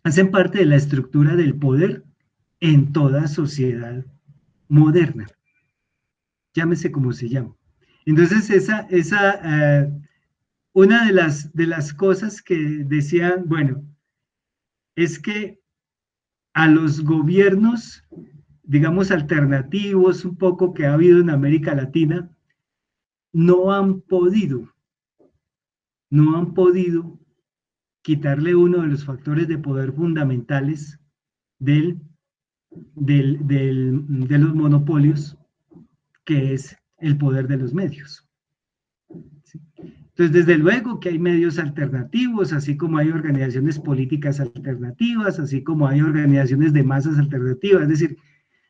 hacen parte de la estructura del poder en toda sociedad moderna, llámese como se llama. Entonces una de las cosas que decían, bueno, es que a los gobiernos, digamos, alternativos un poco que ha habido en América Latina, no han podido quitarle uno de los factores de poder fundamentales de los monopolios, que es el poder de los medios. ¿Sí? Entonces, desde luego que hay medios alternativos, así como hay organizaciones políticas alternativas, así como hay organizaciones de masas alternativas. Es decir,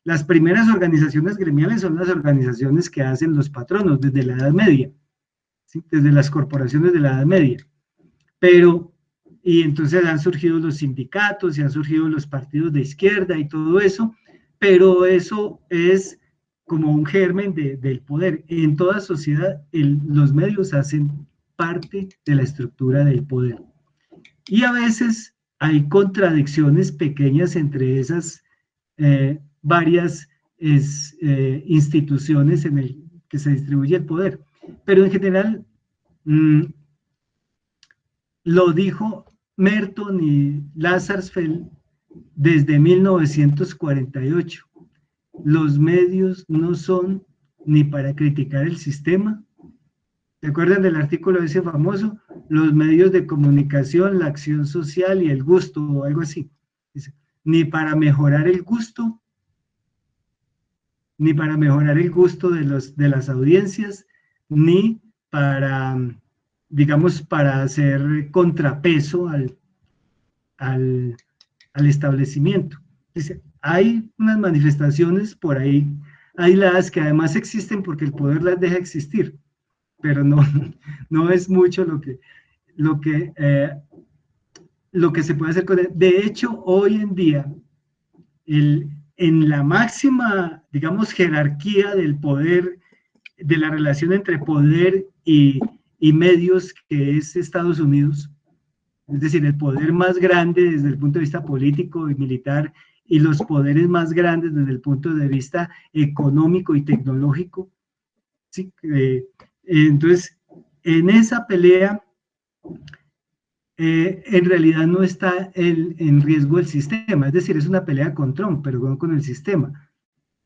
las primeras organizaciones gremiales son las organizaciones que hacen los patronos desde la Edad Media, ¿sí? Desde las corporaciones de la Edad Media. Y entonces han surgido los sindicatos y han surgido los partidos de izquierda y todo eso, pero eso es como un germen del poder. En toda sociedad los medios hacen parte de la estructura del poder. Y a veces hay contradicciones pequeñas entre esas varias instituciones en el que se distribuye el poder. Pero en general, lo dijo Merton y Lazarsfeld desde 1948. Los medios no son ni para criticar el sistema. ¿Se acuerdan del artículo ese famoso? Los medios de comunicación, la acción social y el gusto, o algo así. Dice, ni para mejorar el gusto, ni para mejorar el gusto de las audiencias, ni para, digamos, para hacer contrapeso al establecimiento. Dice, hay unas manifestaciones por ahí aisladas que además existen porque el poder las deja existir, pero no es mucho lo que se puede hacer con él. De hecho, hoy en día, en la máxima, digamos, jerarquía del poder, de la relación entre poder y medios, que es Estados Unidos, es decir, el poder más grande desde el punto de vista político y militar, y los poderes más grandes desde el punto de vista económico y tecnológico. ¿Sí? Entonces, en esa pelea, en realidad no está en riesgo el sistema, es decir, es una pelea con Trump, pero no con el sistema.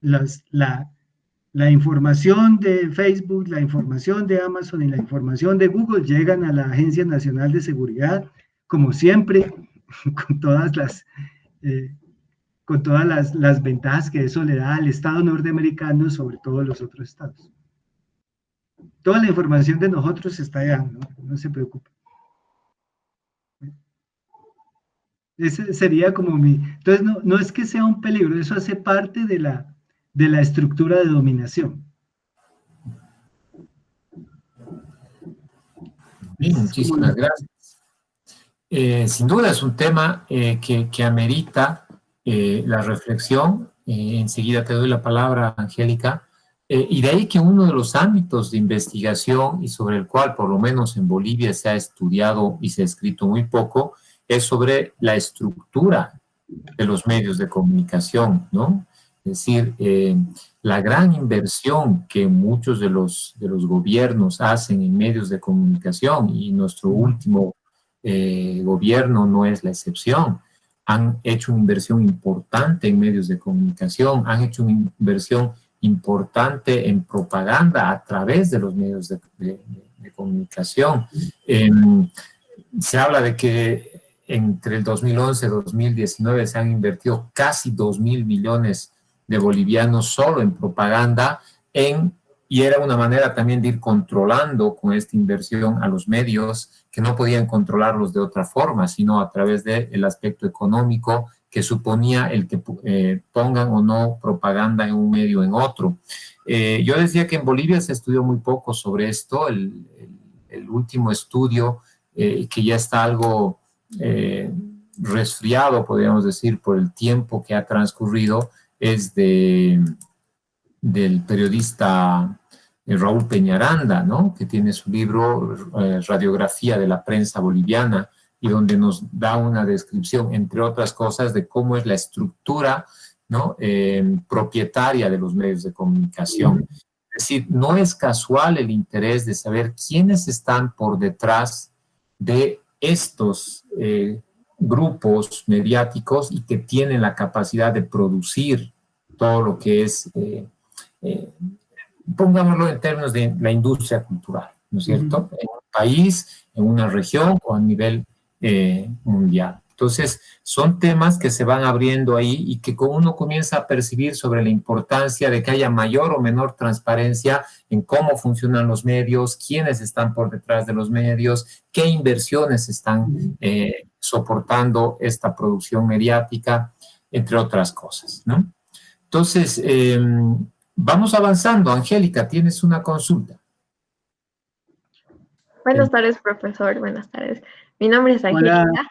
La información de Facebook, la información de Amazon y la información de Google llegan a la Agencia Nacional de Seguridad, como siempre, con todas las ventajas que eso le da al Estado norteamericano sobre todos los otros estados. toda la información de nosotros está allá, ¿no? No se preocupe. Ese sería como mi... Entonces, no es que sea un peligro, eso hace parte de la estructura de dominación. Bien, muchísimas gracias. Sin duda es un tema que amerita la reflexión. Enseguida te doy la palabra, Angélica. Y de ahí que uno de los ámbitos de investigación y sobre el cual, por lo menos en Bolivia, se ha estudiado y se ha escrito muy poco, es sobre la estructura de los medios de comunicación, ¿no? Es decir, la gran inversión que muchos de los gobiernos hacen en medios de comunicación, y nuestro último gobierno no es la excepción, han hecho una inversión importante en medios de comunicación, han hecho una inversión importante en propaganda a través de los medios de comunicación. Se habla de que entre el 2011 y 2019 se han invertido casi 2.000 millones de bolivianos solo en propaganda, y era una manera también de ir controlando con esta inversión a los medios que no podían controlarlos de otra forma, sino a través del aspecto económico que suponía el que pongan o no propaganda en un medio o en otro. Yo decía que en Bolivia se estudió muy poco sobre esto. El último estudio, que ya está algo resfriado, podríamos decir, por el tiempo que ha transcurrido, es del periodista Raúl Peñaranda, ¿no? Que tiene su libro Radiografía de la Prensa Boliviana, y donde nos da una descripción, entre otras cosas, de cómo es la estructura, ¿no? Propietaria de los medios de comunicación. Es decir, no es casual el interés de saber quiénes están por detrás de estos grupos mediáticos y que tienen la capacidad de producir todo lo que es, pongámoslo en términos de la industria cultural, ¿no es cierto? En un país, en una región o a nivel mundial. Entonces, son temas que se van abriendo ahí y que uno comienza a percibir sobre la importancia de que haya mayor o menor transparencia en cómo funcionan los medios, quiénes están por detrás de los medios, qué inversiones están soportando esta producción mediática, entre otras cosas, ¿no? Entonces, vamos avanzando. Angélica, tienes una consulta. Buenas tardes, profesor. Buenas tardes. Mi nombre es Angélica. Hola.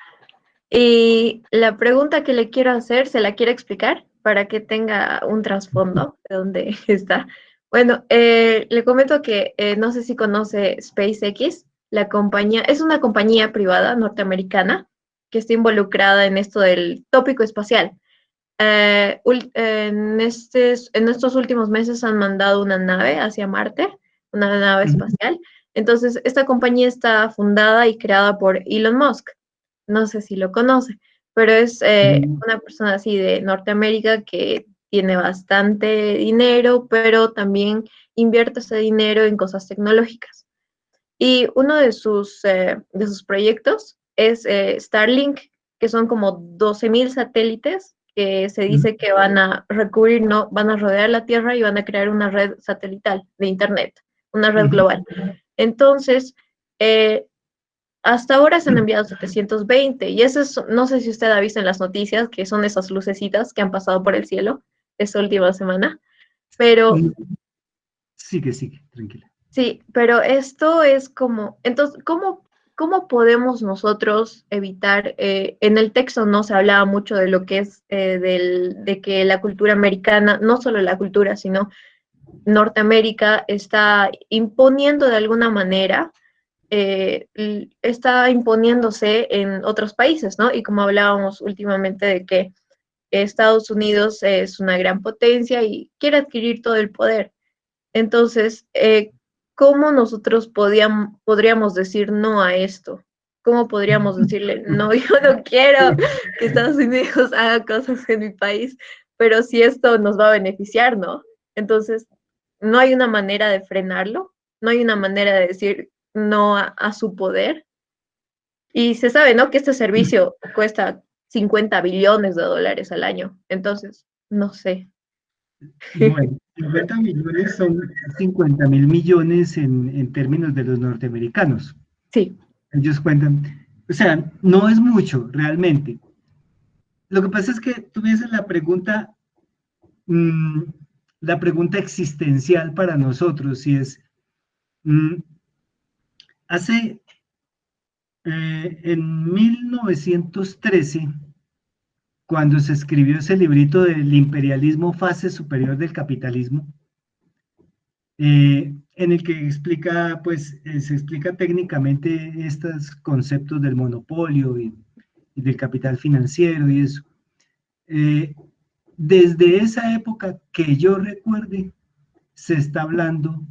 Y la pregunta que le quiero hacer, se la quiero explicar para que tenga un trasfondo de dónde está. Bueno, le comento que no sé si conoce SpaceX, la compañía, es una compañía privada norteamericana que está involucrada en esto del tópico espacial. En estos últimos meses han mandado una nave hacia Marte, una nave espacial. Entonces, esta compañía está fundada y creada por Elon Musk. No sé si lo conoce, pero es una persona así de Norteamérica que tiene bastante dinero, pero también invierte ese dinero en cosas tecnológicas. Y uno de sus proyectos es Starlink, que son como 12.000 satélites que se dice que van a recubrir, no, van a rodear la Tierra y van a crear una red satelital de Internet, una red global. Entonces, hasta ahora se han enviado 720, y eso es, no sé si usted ha visto en las noticias, que son esas lucecitas que han pasado por el cielo esta última semana, pero... Sigue, tranquila. Sí, pero esto es como, entonces, ¿cómo podemos nosotros evitar, en el texto no se hablaba mucho de lo que es, de que la cultura americana, no solo la cultura, sino Norteamérica está imponiendo de alguna manera, está imponiéndose en otros países, ¿no? Y como hablábamos últimamente de que Estados Unidos es una gran potencia y quiere adquirir todo el poder. Entonces, ¿cómo nosotros podríamos decir no a esto? ¿Cómo podríamos decirle, no, yo no quiero que Estados Unidos haga cosas en mi país, pero si esto nos va a beneficiar, ¿no? Entonces, no hay una manera de frenarlo, no hay una manera de decir no a su poder. Y se sabe, ¿no? Que este servicio cuesta 50 billones de dólares al año. Entonces, no sé. Bueno, 50 millones son 50.000 millones en términos de los norteamericanos. Sí. Ellos cuentan, o sea, no es mucho realmente. Lo que pasa es que tú me haces la pregunta existencial para nosotros, y es, en 1913, cuando se escribió ese librito del imperialismo, fase superior del capitalismo, en el que explica, pues, se explica técnicamente estos conceptos del monopolio y del capital financiero y eso. Desde esa época que yo recuerde, se está hablando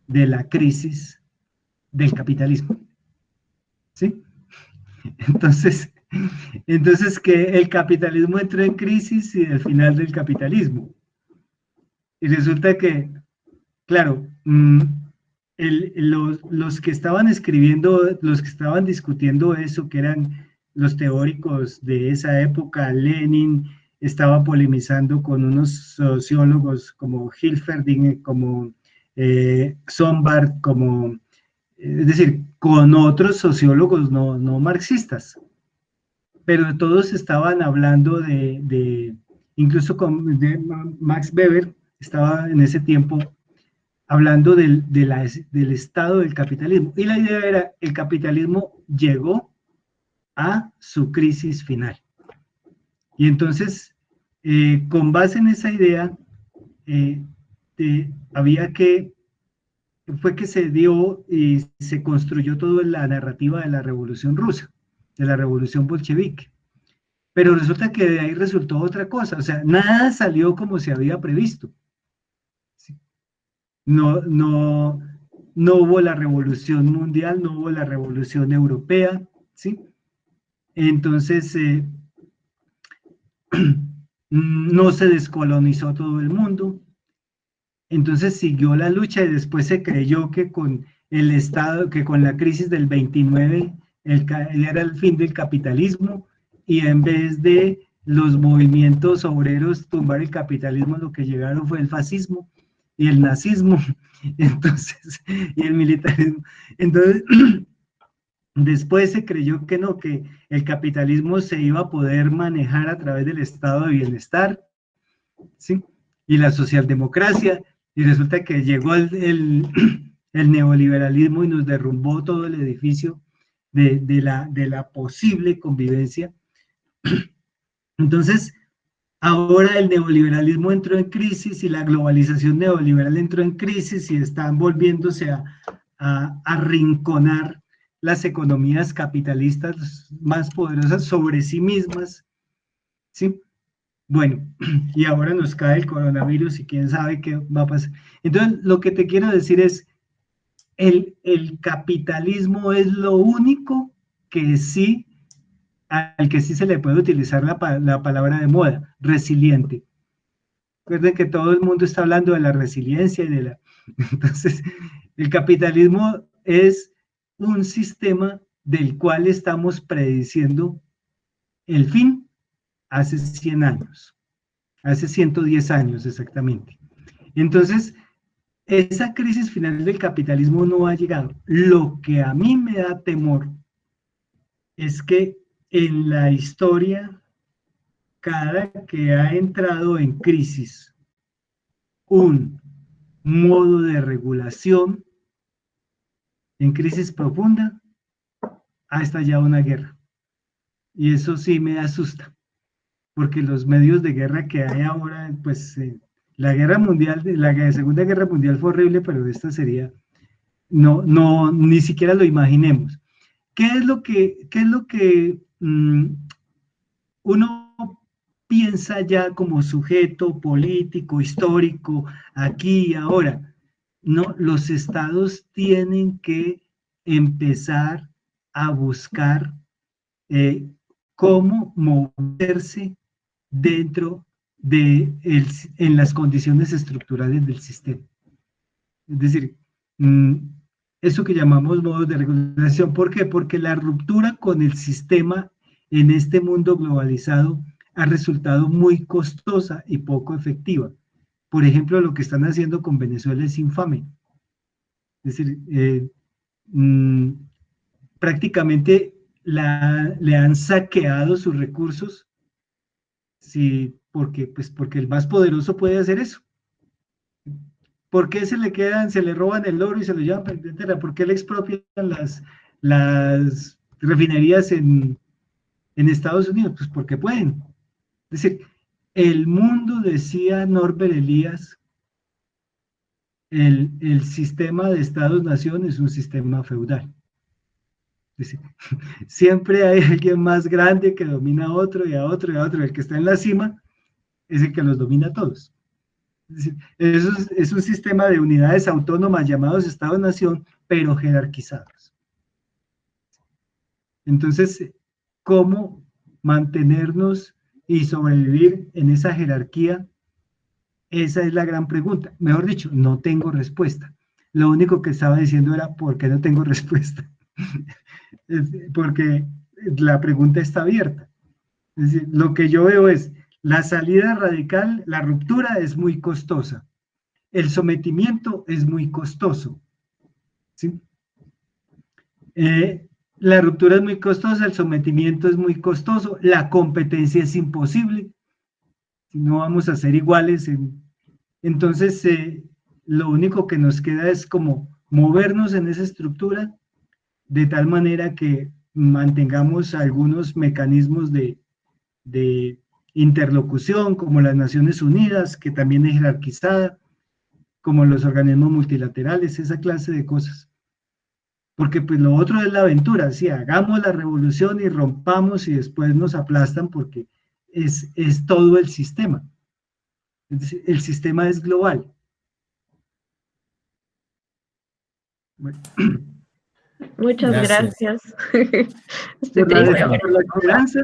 de la crisis del capitalismo, ¿sí? Entonces que el capitalismo entró en crisis y el final del capitalismo. Y resulta que, claro, los que estaban escribiendo, los que estaban discutiendo eso, que eran los teóricos de esa época, Lenin estaba polemizando con unos sociólogos como Hilferding, como Sombart, como, es decir, con otros sociólogos no marxistas, pero todos estaban hablando incluso de Max Weber estaba en ese tiempo hablando del estado del capitalismo, y la idea era, el capitalismo llegó a su crisis final. Y entonces, con base en esa idea, fue que se dio y se construyó toda la narrativa de la Revolución Rusa, de la Revolución Bolchevique. Pero resulta que de ahí resultó otra cosa, o sea, nada salió como se había previsto. ¿Sí? No hubo la Revolución Mundial, no hubo la Revolución Europea, ¿sí? Entonces, no se descolonizó todo el mundo. Entonces siguió la lucha y después se creyó que con el Estado, que con la crisis del 29 era el fin del capitalismo, y en vez de los movimientos obreros tumbar el capitalismo, lo que llegaron fue el fascismo y el nazismo, entonces, y el militarismo. Entonces, después se creyó que no, que el capitalismo se iba a poder manejar a través del estado de bienestar, ¿sí? Y la socialdemocracia, y resulta que llegó el neoliberalismo y nos derrumbó todo el edificio de la posible convivencia. Entonces, ahora el neoliberalismo entró en crisis y la globalización neoliberal entró en crisis y están volviéndose a arrinconar las economías capitalistas más poderosas sobre sí mismas, ¿sí? Bueno, y ahora nos cae el coronavirus y quién sabe qué va a pasar. Entonces, lo que te quiero decir es, el capitalismo es lo único que sí, al que sí se le puede utilizar la palabra de moda, resiliente. Recuerden que todo el mundo está hablando de la resiliencia y Entonces, el capitalismo es un sistema del cual estamos prediciendo el fin hace 100 años, hace 110 años exactamente. Entonces, esa crisis final del capitalismo no ha llegado. Lo que a mí me da temor es que en la historia, cada que ha entrado en crisis un modo de regulación, en crisis profunda, ha estallado una guerra. Y eso sí me asusta, porque los medios de guerra que hay ahora, pues la guerra mundial, la Segunda Guerra Mundial fue horrible, pero esta sería, ni siquiera lo imaginemos. ¿Qué es lo que uno piensa ya como sujeto político, histórico, aquí y ahora? No, los estados tienen que empezar a buscar cómo moverse dentro en las condiciones estructurales del sistema. Es decir, eso que llamamos modos de regulación. ¿Por qué? Porque la ruptura con el sistema en este mundo globalizado ha resultado muy costosa y poco efectiva. Por ejemplo, lo que están haciendo con Venezuela es infame. Es decir, prácticamente le han saqueado sus recursos, sí, porque el más poderoso puede hacer eso. ¿Por qué se le roban el oro y se lo llevan para Inglaterra? ¿Por qué le expropian las refinerías en Estados Unidos? Pues porque pueden. Es decir, el mundo, decía Norbert Elias, el sistema de Estados-nación es un sistema feudal. Es decir, siempre hay alguien más grande que domina a otro y a otro y a otro. El que está en la cima es el que los domina a todos. Es decir, es un sistema de unidades autónomas llamados Estado-nación, pero jerarquizados. Entonces, ¿cómo mantenernos y sobrevivir en esa jerarquía? Esa es la gran pregunta. Mejor dicho, no tengo respuesta. Lo único que estaba diciendo era, ¿por qué no tengo respuesta? Porque la pregunta está abierta. Es decir, lo que yo veo es, la salida radical, la ruptura es muy costosa. El sometimiento es muy costoso. ¿Sí? La ruptura es muy costosa, el sometimiento es muy costoso, la competencia es imposible. No vamos a ser iguales. Entonces, lo único que nos queda es como movernos en esa estructura de tal manera que mantengamos algunos mecanismos de interlocución, como las Naciones Unidas, que también es jerarquizada, como los organismos multilaterales, esa clase de cosas. Porque pues lo otro es la aventura, sí, hagamos la revolución y rompamos y después nos aplastan porque es todo el sistema. Es decir, el sistema es global. Bueno. Muchas gracias. Estoy Por la triste. esperanza.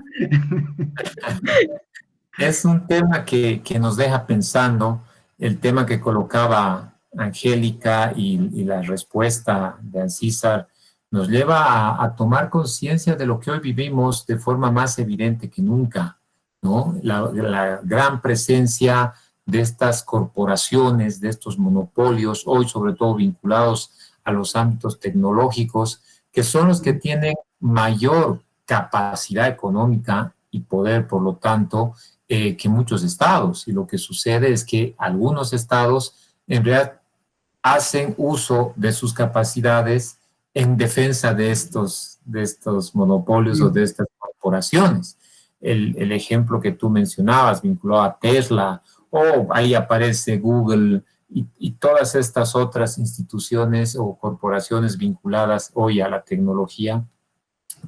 Es un tema que nos deja pensando, el tema que colocaba Angélica y la respuesta de Ancísar nos lleva a tomar conciencia de lo que hoy vivimos de forma más evidente que nunca, ¿no? La gran presencia de estas corporaciones, de estos monopolios, hoy sobre todo vinculados a los ámbitos tecnológicos, que son los que tienen mayor capacidad económica y poder, por lo tanto, que muchos estados. Y lo que sucede es que algunos estados en realidad hacen uso de sus capacidades en defensa de estos monopolios o de estas corporaciones. El ejemplo que tú mencionabas vinculado a Tesla, o ahí aparece Google y todas estas otras instituciones o corporaciones vinculadas hoy a la tecnología,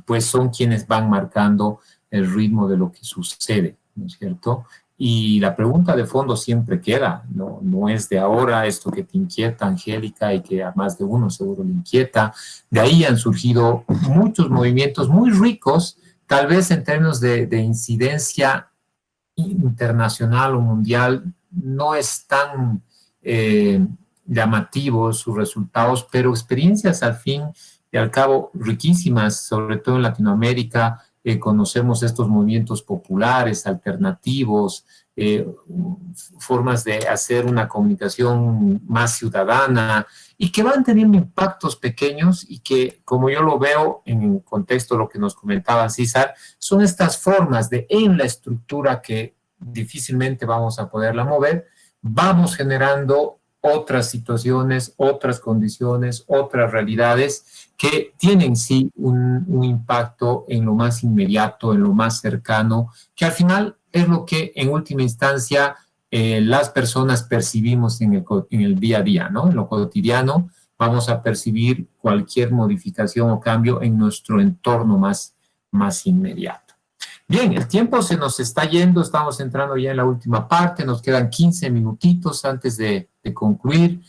pues son quienes van marcando el ritmo de lo que sucede, ¿no es cierto? Y la pregunta de fondo siempre queda, no es de ahora esto que te inquieta, Angélica, y que a más de uno seguro le inquieta. De ahí han surgido muchos movimientos muy ricos, tal vez en términos de incidencia internacional o mundial, no es tan llamativos sus resultados, pero experiencias al fin y al cabo riquísimas, sobre todo en Latinoamérica. Conocemos estos movimientos populares, alternativos, formas de hacer una comunicación más ciudadana y que van teniendo impactos pequeños y que, como yo lo veo en el contexto de lo que nos comentaba César, son estas formas de en la estructura que difícilmente vamos a poderla mover, vamos generando otras situaciones, otras condiciones, otras realidades que tienen sí un impacto en lo más inmediato, en lo más cercano, que al final es lo que en última instancia las personas percibimos en el día a día, ¿no? En lo cotidiano vamos a percibir cualquier modificación o cambio en nuestro entorno más inmediato. Bien, el tiempo se nos está yendo, estamos entrando ya en la última parte, nos quedan 15 minutitos antes de concluir.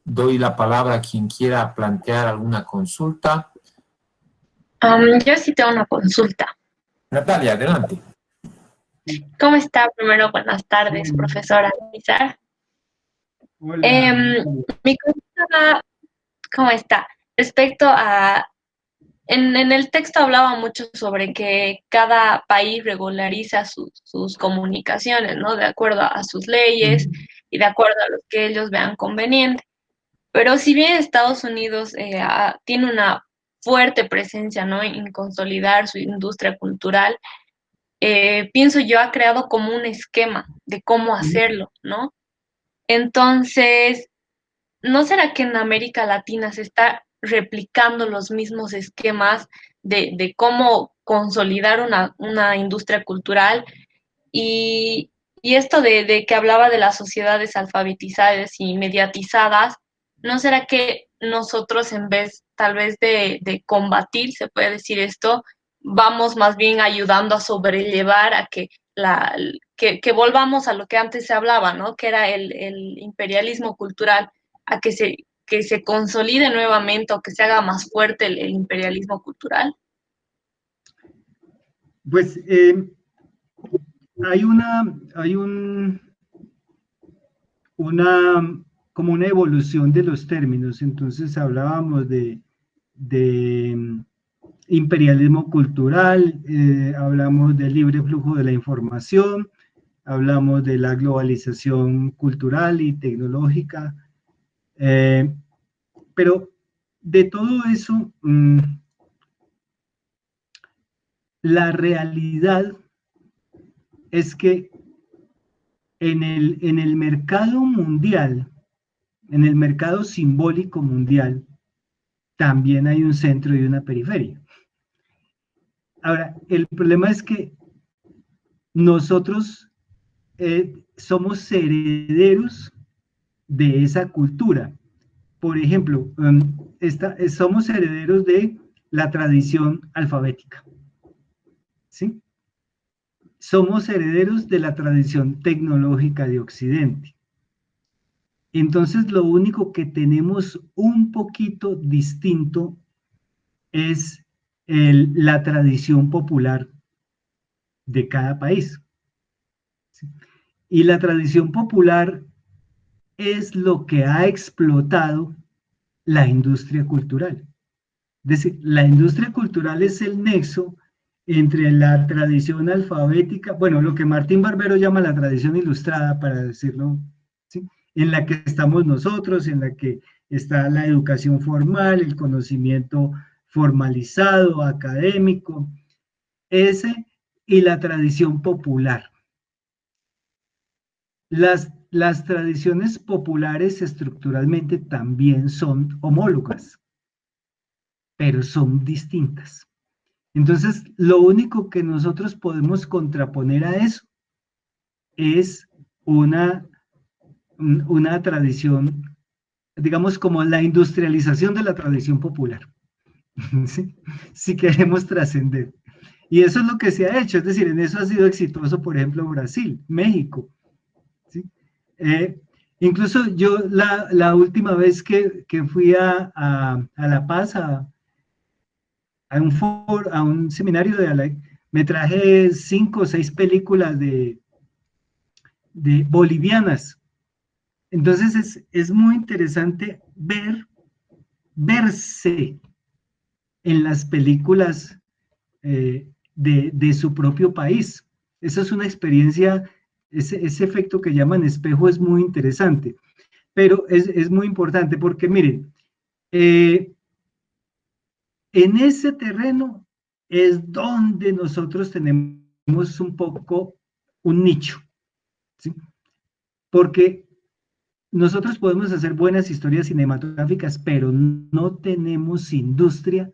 Doy la palabra a quien quiera plantear alguna consulta. Yo sí tengo una consulta. Natalia, adelante. ¿Cómo está? Primero, buenas tardes, profesora Ancísar. Hola. Mi consulta, ¿cómo está? Respecto a En el texto hablaba mucho sobre que cada país regulariza sus comunicaciones, ¿no? De acuerdo a sus leyes y de acuerdo a lo que ellos vean conveniente. Pero si bien Estados Unidos tiene una fuerte presencia, ¿no? En consolidar su industria cultural, pienso yo, ha creado como un esquema de cómo hacerlo, ¿no? Entonces, ¿no será que en América Latina se está replicando los mismos esquemas de cómo consolidar una industria cultural? Y esto de que hablaba de las sociedades alfabetizadas y mediatizadas, ¿no será que nosotros en vez tal vez de combatir, se puede decir esto, vamos más bien ayudando a sobrellevar a que volvamos a lo que antes se hablaba, ¿no? Que era el imperialismo cultural, a que se consolide nuevamente o que se haga más fuerte el imperialismo cultural? Pues como una evolución de los términos. Entonces hablábamos de imperialismo cultural, hablamos del libre flujo de la información, hablamos de la globalización cultural y tecnológica, pero de todo eso, la realidad es que en el mercado mundial, en el mercado simbólico mundial, también hay un centro y una periferia. Ahora, el problema es que nosotros somos herederos de esa cultura. Por ejemplo, somos herederos de la tradición alfabética, ¿sí? Somos herederos de la tradición tecnológica de Occidente. Entonces, lo único que tenemos un poquito distinto es la tradición popular de cada país. ¿Sí? Y la tradición popular es lo que ha explotado la industria cultural. Es decir, la industria cultural es el nexo entre la tradición alfabética, bueno, lo que Martín Barbero llama la tradición ilustrada, para decirlo, ¿sí? En la que estamos nosotros, en la que está la educación formal, el conocimiento formalizado, académico, ese y la tradición popular. Las tradiciones populares estructuralmente también son homólogas, pero son distintas. Entonces, lo único que nosotros podemos contraponer a eso es una tradición, digamos, como la industrialización de la tradición popular, ¿sí? Si queremos trascender. Y eso es lo que se ha hecho, es decir, en eso ha sido exitoso, por ejemplo, Brasil, México, ¿sí? Incluso yo la última vez que fui a La Paz, a un seminario de ALAI, me traje 5 o 6 películas de bolivianas. Entonces es muy interesante verse en las películas de su propio país. Esa es una experiencia, ese efecto que llaman espejo es muy interesante, pero es muy importante porque miren, en ese terreno es donde nosotros tenemos un poco un nicho, ¿sí? Porque nosotros podemos hacer buenas historias cinematográficas, pero no tenemos industria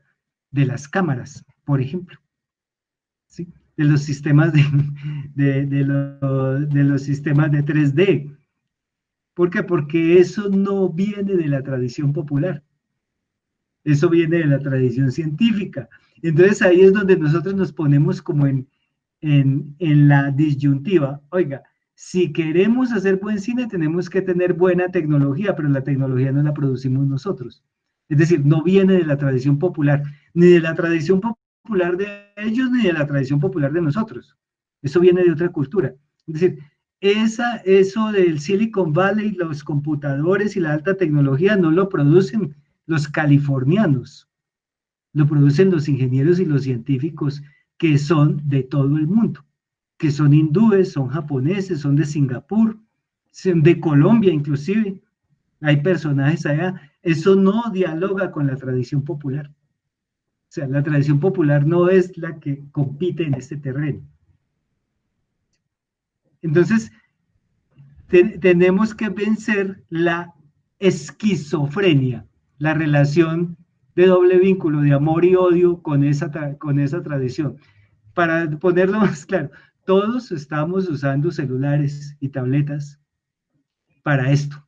de las cámaras, por ejemplo, ¿sí? De los sistemas de los sistemas de 3D. ¿Por qué? Porque eso no viene de la tradición popular. Eso viene de la tradición científica. Entonces ahí es donde nosotros nos ponemos como en la disyuntiva. Oiga, si queremos hacer buen cine tenemos que tener buena tecnología, pero la tecnología no la producimos nosotros. Es decir, no viene de la tradición popular, ni de la tradición popular de ellos, ni de la tradición popular de nosotros. Eso viene de otra cultura. Es decir, eso del Silicon Valley, los computadores y la alta tecnología no lo producen los californianos, lo producen los ingenieros y los científicos que son de todo el mundo, que son hindúes, son japoneses, son de Singapur, son de Colombia inclusive, hay personajes allá. Eso no dialoga con la tradición popular. O sea, la tradición popular no es la que compite en este terreno. Entonces, tenemos que vencer la esquizofrenia, la relación de doble vínculo de amor y odio con esa tradición. Para ponerlo más claro, todos estamos usando celulares y tabletas para esto,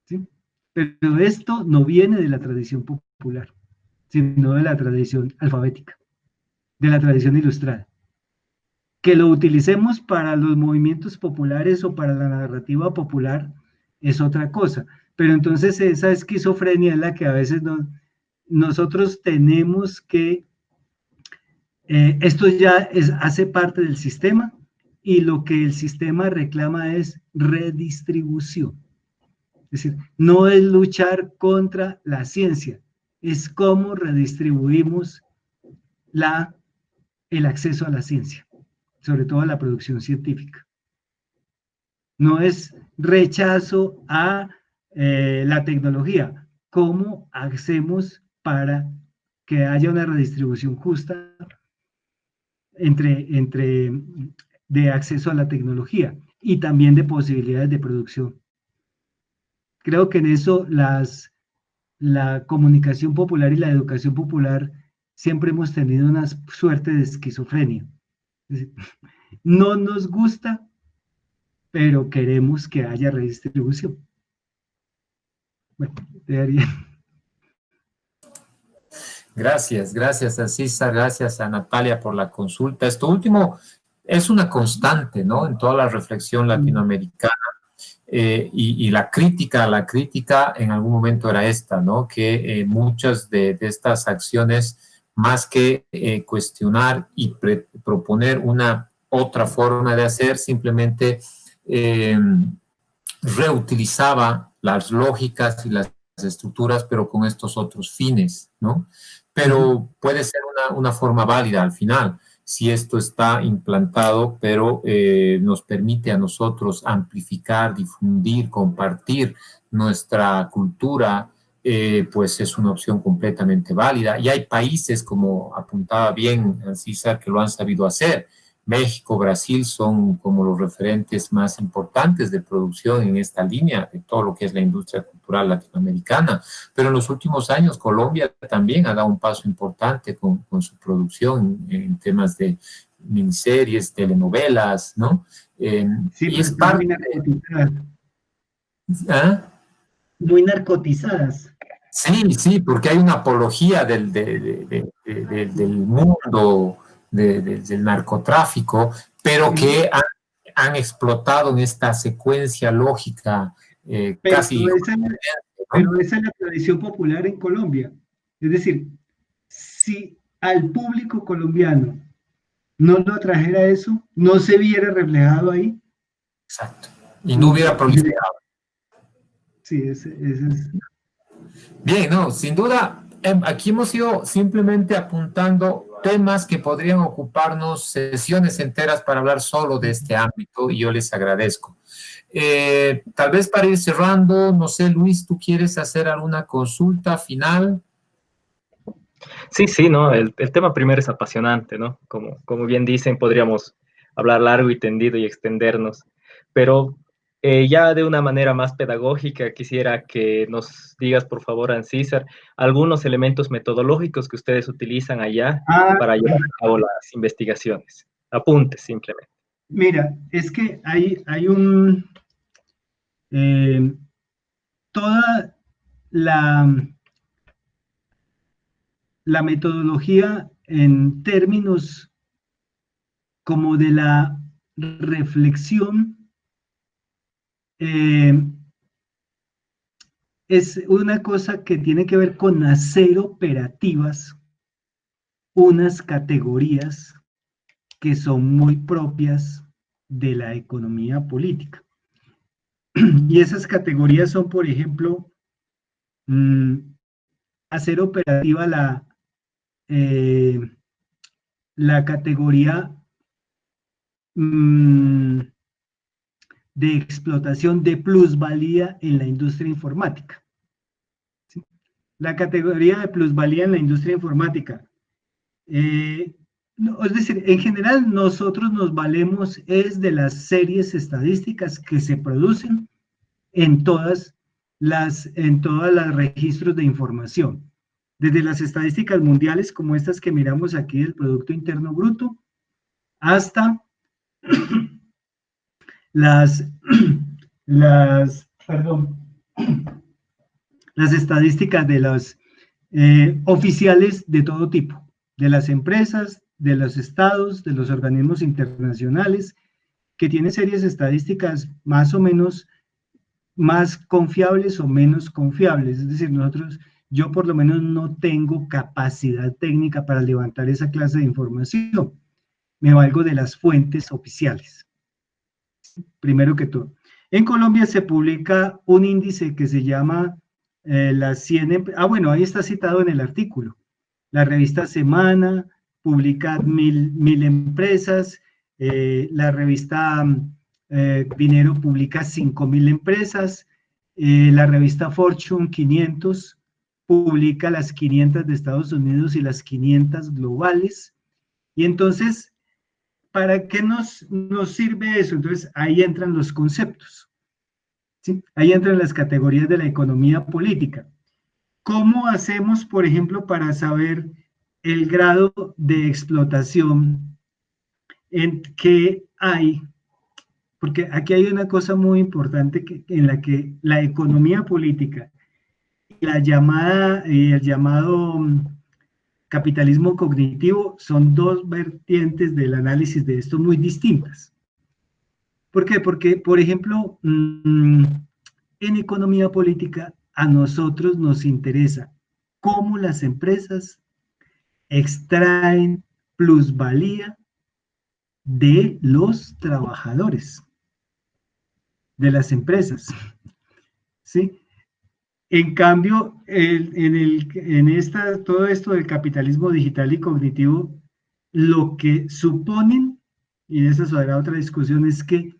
¿sí? Pero esto no viene de la tradición popular, sino de la tradición alfabética, de la tradición ilustrada. Que lo utilicemos para los movimientos populares o para la narrativa popular es otra cosa, pero entonces esa esquizofrenia es la que a veces nosotros tenemos que, esto ya hace parte del sistema, y lo que el sistema reclama es redistribución. Es decir, no es luchar contra la ciencia, es cómo redistribuimos el acceso a la ciencia, sobre todo a la producción científica. No es rechazo a la tecnología, cómo hacemos para que haya una redistribución justa de acceso a la tecnología y también de posibilidades de producción. Creo que en eso la comunicación popular y la educación popular siempre hemos tenido una suerte de esquizofrenia. Es decir, no nos gusta, pero queremos que haya redistribución. Bueno, te daría. Gracias a César, gracias a Natalia por la consulta. Esto último es una constante, ¿no?, en toda la reflexión latinoamericana, y la crítica en algún momento era esta, ¿no?, que muchas de estas acciones, más que cuestionar y proponer una otra forma de hacer, simplemente reutilizaba las lógicas y las estructuras, pero con estos otros fines, ¿no? Pero puede ser una forma válida al final, si esto está implantado, pero nos permite a nosotros amplificar, difundir, compartir nuestra cultura, pues es una opción completamente válida. Y hay países, como apuntaba bien César, que lo han sabido hacer. México, Brasil son como los referentes más importantes de producción en esta línea, de todo lo que es la industria cultural latinoamericana. Pero en los últimos años Colombia también ha dado un paso importante con su producción en temas de miniseries, telenovelas, ¿no? Sí, y es parte muy narcotizadas. ¿Ah? Muy narcotizadas. Sí, porque hay una apología del mundo del narcotráfico, pero que han explotado en esta secuencia lógica casi... Pero esa es la tradición popular en Colombia. Es decir, si al público colombiano no lo atrajera eso, no se viera reflejado ahí. Exacto. Y no hubiera proliferado. Sí, ese es... Bien, no, sin duda, aquí hemos ido simplemente apuntando temas que podrían ocuparnos sesiones enteras para hablar solo de este ámbito, y yo les agradezco. Tal vez para ir cerrando, no sé, Luis, ¿tú quieres hacer alguna consulta final? Sí, ¿no? El tema primero es apasionante, ¿no? Como bien dicen, podríamos hablar largo y tendido y extendernos, pero ya de una manera más pedagógica quisiera que nos digas, por favor, Ancísar, algunos elementos metodológicos que ustedes utilizan allá para llevar a cabo las investigaciones. Apuntes, simplemente. Mira, es que hay toda la metodología en términos como de la reflexión es una cosa que tiene que ver con hacer operativas unas categorías que son muy propias de la economía política. Y esas categorías son, por ejemplo, hacer operativa la categoría de explotación de plusvalía en la industria informática. ¿Sí? La categoría de plusvalía en la industria informática. Es decir, en general nosotros nos valemos es de las series estadísticas que se producen en todas los registros de información. Desde las estadísticas mundiales, como estas que miramos aquí del Producto Interno Bruto, hasta las estadísticas de los oficiales de todo tipo, de las empresas, de los estados, de los organismos internacionales, que tienen series estadísticas más o menos más confiables o menos confiables. Es decir, yo por lo menos no tengo capacidad técnica para levantar esa clase de información. Me valgo de las fuentes oficiales. Primero que todo. En Colombia se publica un índice que se llama las 100... bueno, ahí está citado en el artículo. La revista Semana publica 1000 empresas, la revista Dinero publica 5000 empresas, la revista Fortune 500 publica las 500 de Estados Unidos y las 500 globales. Y entonces, ¿para qué nos sirve eso? Entonces, ahí entran los conceptos, ¿sí? Ahí entran las categorías de la economía política. ¿Cómo hacemos, por ejemplo, para saber el grado de explotación en que hay? Porque aquí hay una cosa muy importante en la que la economía política y el llamado capitalismo cognitivo son dos vertientes del análisis de esto muy distintas. ¿Por qué? Porque, por ejemplo, en economía política a nosotros nos interesa cómo las empresas extraen plusvalía de los trabajadores, de las empresas, ¿sí? En cambio, todo esto del capitalismo digital y cognitivo, lo que suponen, y esa será otra discusión, es que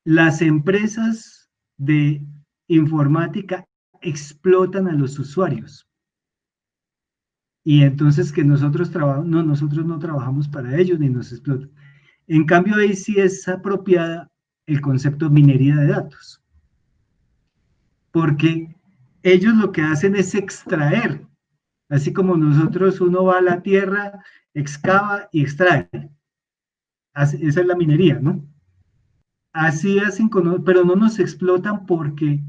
las empresas de informática explotan a los usuarios. Y entonces que nosotros no trabajamos para ellos ni nos explotan. En cambio, ahí sí es apropiada el concepto minería de datos. Porque ellos lo que hacen es extraer, así como nosotros, uno va a la tierra, excava y extrae. Esa es la minería, ¿no? Así hacen, pero no nos explotan porque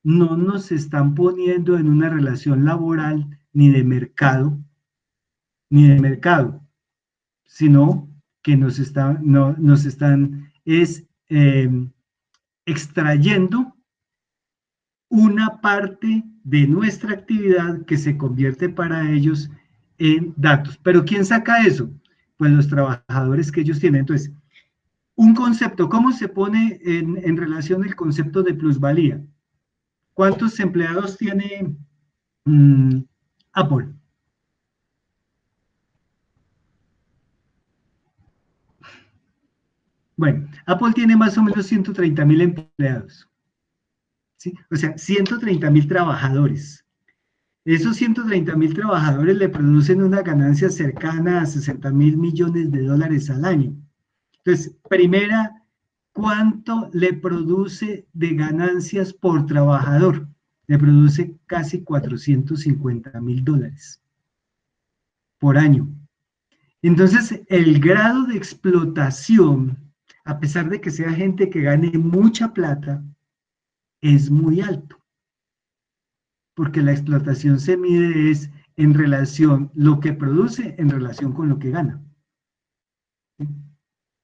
no nos están poniendo en una relación laboral ni de mercado, sino que nos están extrayendo una parte de nuestra actividad que se convierte para ellos en datos. ¿Pero quién saca eso? Pues los trabajadores que ellos tienen. Entonces, un concepto, ¿cómo se pone en relación el concepto de plusvalía? ¿Cuántos empleados tiene Apple? Bueno, Apple tiene más o menos 130.000 empleados. ¿Sí? O sea, 130.000 trabajadores. Esos 130.000 trabajadores le producen una ganancia cercana a 60.000 millones de dólares al año. Entonces, primera, ¿cuánto le produce de ganancias por trabajador? Le produce casi 450.000 dólares por año. Entonces, el grado de explotación, a pesar de que sea gente que gane mucha plata, es muy alto. Porque la explotación se mide en relación, lo que produce en relación con lo que gana.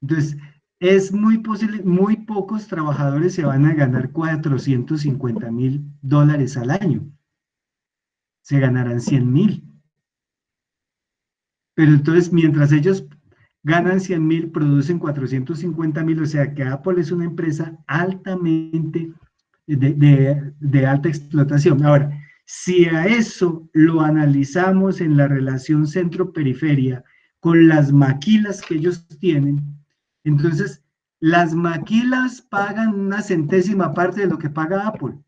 Entonces, es muy posible, muy pocos trabajadores se van a ganar 450.000 dólares al año. Se ganarán 100.000. Pero entonces, mientras ellos ganan 100.000, producen 450.000, o sea que Apple es una empresa altamente de alta explotación. Ahora, Si a eso lo analizamos en la relación centro-periferia con las maquilas que ellos tienen, entonces las maquilas pagan una centésima parte de lo que paga Apple.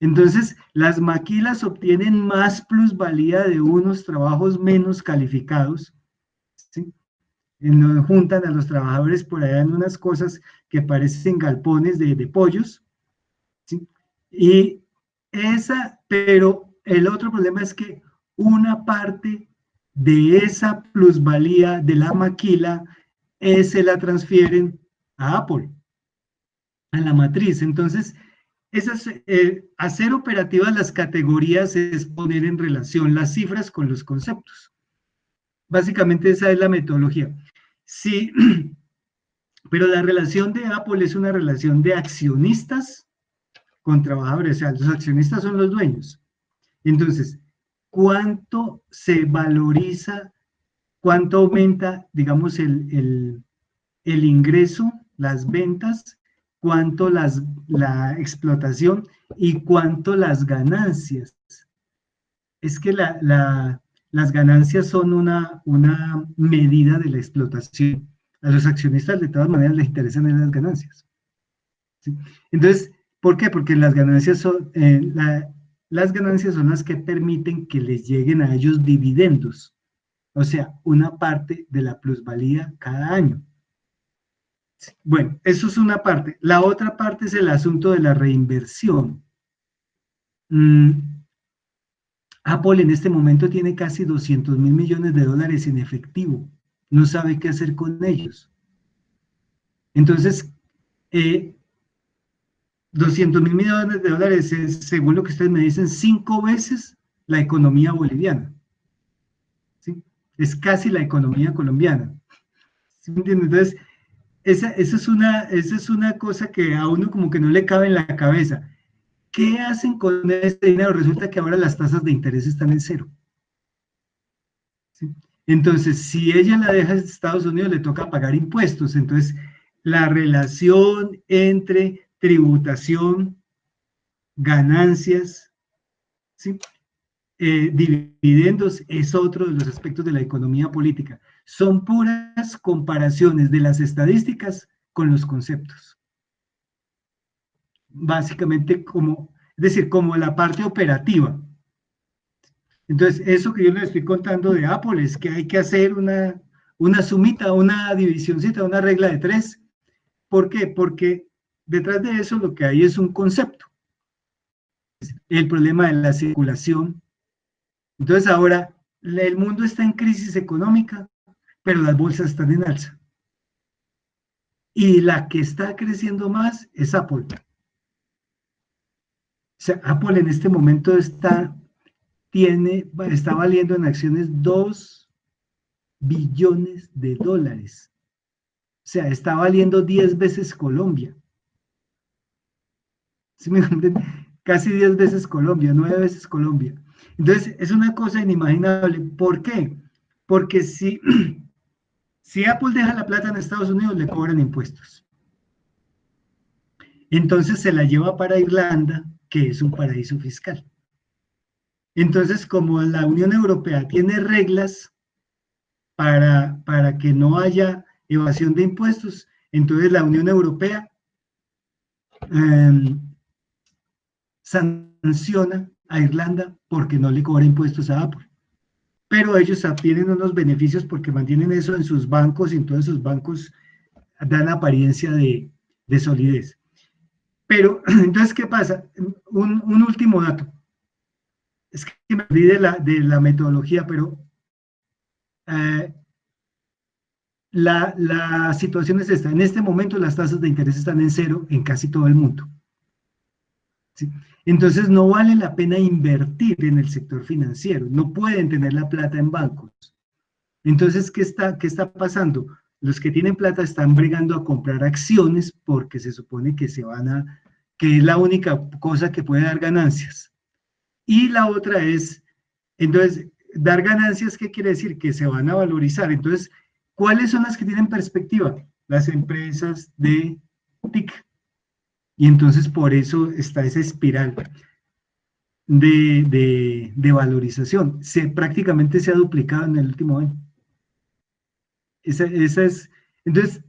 Entonces, las maquilas obtienen más plusvalía de unos trabajos menos calificados, ¿sí? Juntan a los trabajadores por allá en unas cosas que parecen galpones de pollos, ¿sí? Pero el otro problema es que una parte de esa plusvalía de la maquila se la transfieren a Apple, a la matriz. Entonces, hacer operativas las categorías es poner en relación las cifras con los conceptos. Básicamente esa es la metodología. Sí, pero la relación de Apple es una relación de accionistas con trabajadores, o sea, los accionistas son los dueños. Entonces, ¿cuánto se valoriza, cuánto aumenta, digamos, el ingreso, las ventas, cuánto la explotación y cuánto las ganancias? Es que las ganancias son una medida de la explotación. A los accionistas de todas maneras les interesan las ganancias, ¿sí? Entonces, ¿por qué? Porque las ganancias son las que permiten que les lleguen a ellos dividendos, o sea, una parte de la plusvalía cada año. Bueno, eso es una parte. La otra parte es el asunto de la reinversión. Apple en este momento tiene casi 200 mil millones de dólares en efectivo. No sabe qué hacer con ellos. Entonces, 200 mil millones de dólares es, según lo que ustedes me dicen, 5 veces la economía boliviana, ¿sí? Es casi la economía colombiana, ¿sí me entienden? Entonces, esa es una cosa que a uno como que no le cabe en la cabeza. ¿Qué hacen con este dinero? Resulta que ahora las tasas de interés están en cero, ¿sí? Entonces, si ella la deja en Estados Unidos, le toca pagar impuestos. Entonces, la relación entre tributación, ganancias, ¿sí? Dividendos es otro de los aspectos de la economía política. Son puras comparaciones de las estadísticas con los conceptos. Básicamente es decir, como la parte operativa. Entonces, eso que yo les estoy contando de Apple es que hay que hacer una sumita, una divisioncita, una regla de 3. ¿Por qué? Porque detrás de eso lo que hay es un concepto. El problema de la circulación. Entonces ahora el mundo está en crisis económica, pero las bolsas están en alza. Y la que está creciendo más es Apple. O sea, Apple en este momento está valiendo en acciones 2 billones de dólares. O sea, está valiendo 10 veces Colombia. ¿Sí me entienden? Casi 10 veces Colombia, 9 veces Colombia. Entonces, es una cosa inimaginable. ¿Por qué? Porque si Apple deja la plata en Estados Unidos, le cobran impuestos. Entonces se la lleva para Irlanda, que es un paraíso fiscal. Entonces, como la Unión Europea tiene reglas para que no haya evasión de impuestos, entonces la Unión Europea sanciona a Irlanda porque no le cobra impuestos a Apple. Pero ellos obtienen unos beneficios porque mantienen eso en sus bancos y entonces sus bancos dan apariencia de solidez. Pero, entonces, ¿qué pasa? Un último dato. Es que me olvidé de la metodología, pero la situación es esta. En este momento las tasas de interés están en cero en casi todo el mundo, ¿sí? Entonces no vale la pena invertir en el sector financiero, no pueden tener la plata en bancos. Entonces, ¿qué está pasando? Los que tienen plata están bregando a comprar acciones porque se supone que que es la única cosa que puede dar ganancias. Y la otra es, entonces, dar ganancias, ¿qué quiere decir? Que se van a valorizar. Entonces, ¿cuáles son las que tienen perspectiva? Las empresas de TIC. Y entonces por eso está esa espiral. de valorización. Prácticamente se ha duplicado en el último año. Esa es, entonces,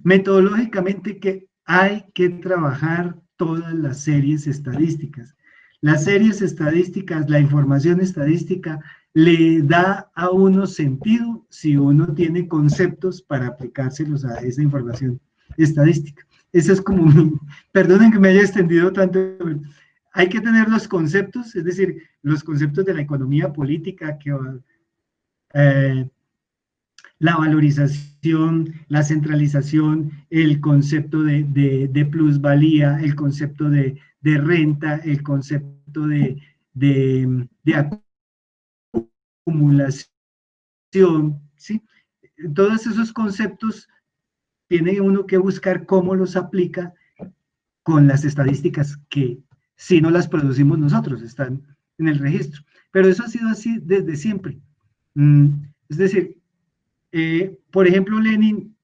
metodológicamente que hay que trabajar todas las series estadísticas. Las series estadísticas, la información estadística, le da a uno sentido si uno tiene conceptos para aplicárselos a esa información estadística. Eso es como, perdonen que me haya extendido tanto, hay que tener los conceptos, es decir, los conceptos de la economía política, la valorización, la centralización, el concepto de plusvalía, el concepto de renta, el concepto de acumulación, ¿sí? Todos esos conceptos tiene uno que buscar cómo los aplica con las estadísticas que, si no las producimos nosotros, están en el registro. Pero eso ha sido así desde siempre. Es decir, por ejemplo, Lenin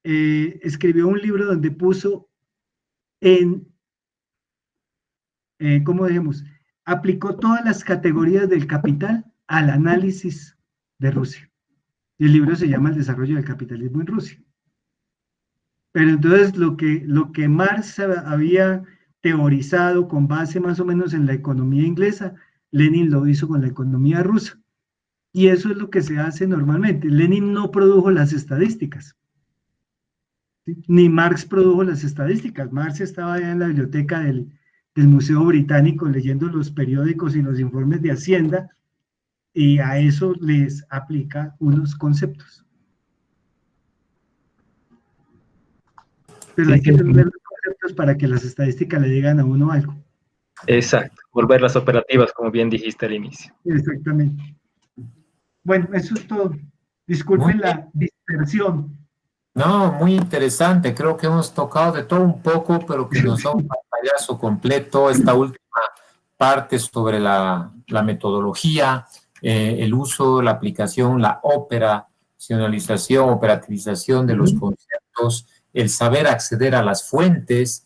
escribió un libro donde puso ¿cómo dijimos? Aplicó todas las categorías del capital al análisis de Rusia. Y el libro se llama El desarrollo del capitalismo en Rusia. Pero entonces lo que Marx había teorizado con base más o menos en la economía inglesa, Lenin lo hizo con la economía rusa. Y eso es lo que se hace normalmente. Lenin no produjo las estadísticas, ¿sí? Ni Marx produjo las estadísticas. Marx estaba allá en la biblioteca del Museo Británico leyendo los periódicos y los informes de Hacienda, y a eso les aplica unos conceptos. Pero sí, hay que tener los conceptos para que las estadísticas le digan a uno algo. Exacto, volverlas operativas, como bien dijiste al inicio. Exactamente. Bueno, eso es todo. Disculpen la dispersión. No, muy interesante. Creo que hemos tocado de todo un poco, pero que nos da un pantallazo completo. Esta última parte sobre la metodología, el uso, la aplicación, la operacionalización, operativización de los conceptos, el saber acceder a las fuentes,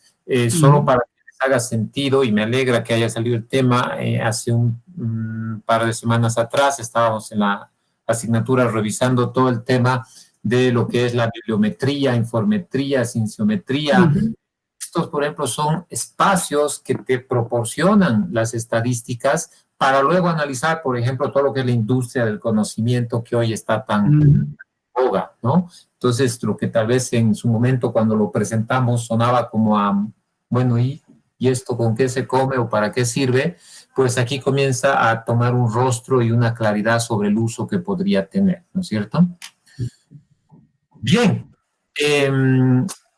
solo para que les haga sentido, y me alegra que haya salido el tema. Hace un par de semanas atrás estábamos en la asignatura revisando todo el tema de lo que es la bibliometría, informetría, cienciometría. Estos, por ejemplo, son espacios que te proporcionan las estadísticas para luego analizar, por ejemplo, todo lo que es la industria del conocimiento que hoy está tan boga, ¿no? Entonces, lo que tal vez en su momento cuando lo presentamos sonaba como a, bueno, ¿y esto con qué se come o para qué sirve? Pues aquí comienza a tomar un rostro y una claridad sobre el uso que podría tener, ¿no es cierto? Bien,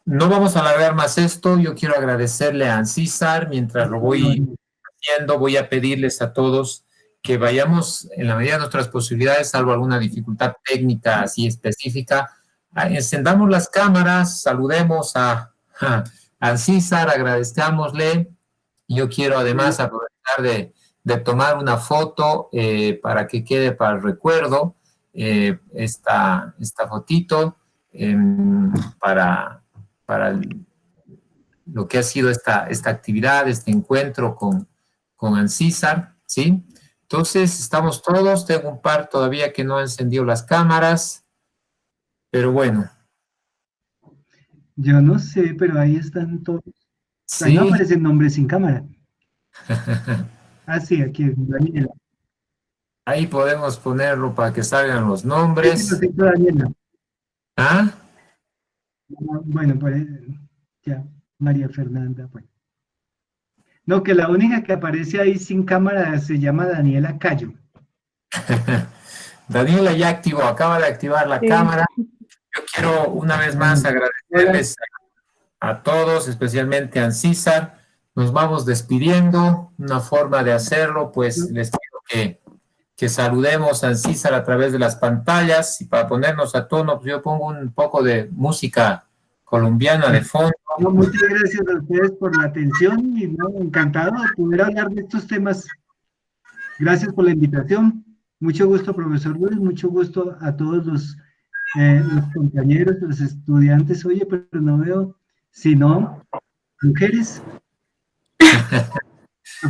no vamos a alargar más esto. Yo quiero agradecerle a Ancísar. Mientras lo voy haciendo, voy a pedirles a todos que vayamos en la medida de nuestras posibilidades, salvo alguna dificultad técnica así específica, encendamos las cámaras, saludemos a Ancísar, agradezcámosle. Yo quiero además aprovechar de tomar una foto para que quede para el recuerdo, esta fotito, para lo que ha sido esta actividad, este encuentro con Ancísar, ¿sí? Entonces, estamos todos. Tengo un par todavía que no han encendido las cámaras, pero bueno. Yo no sé, pero ahí están todos. Sí. Ahí no aparecen nombres sin cámara. Ah, sí, aquí, Daniela. Ahí podemos ponerlo para que salgan los nombres. Sí, Daniela. ¿Ah? Bueno, pues ya, María Fernanda, bueno. No, que la única que aparece ahí sin cámara se llama Daniela Cayo. Daniela ya activó, acaba de activar la cámara. Yo quiero una vez más agradecerles a todos, especialmente a Ancísar. Nos vamos despidiendo. Una forma de hacerlo, pues les pido que saludemos a Ancísar a través de las pantallas, y para ponernos a tono, pues yo pongo un poco de música colombiana de fondo. No, muchas gracias a ustedes por la atención y encantado de poder hablar de estos temas. Gracias por la invitación. Mucho gusto, profesor Luis, mucho gusto a todos los compañeros, los estudiantes. Oye, pero no veo, si no, mujeres.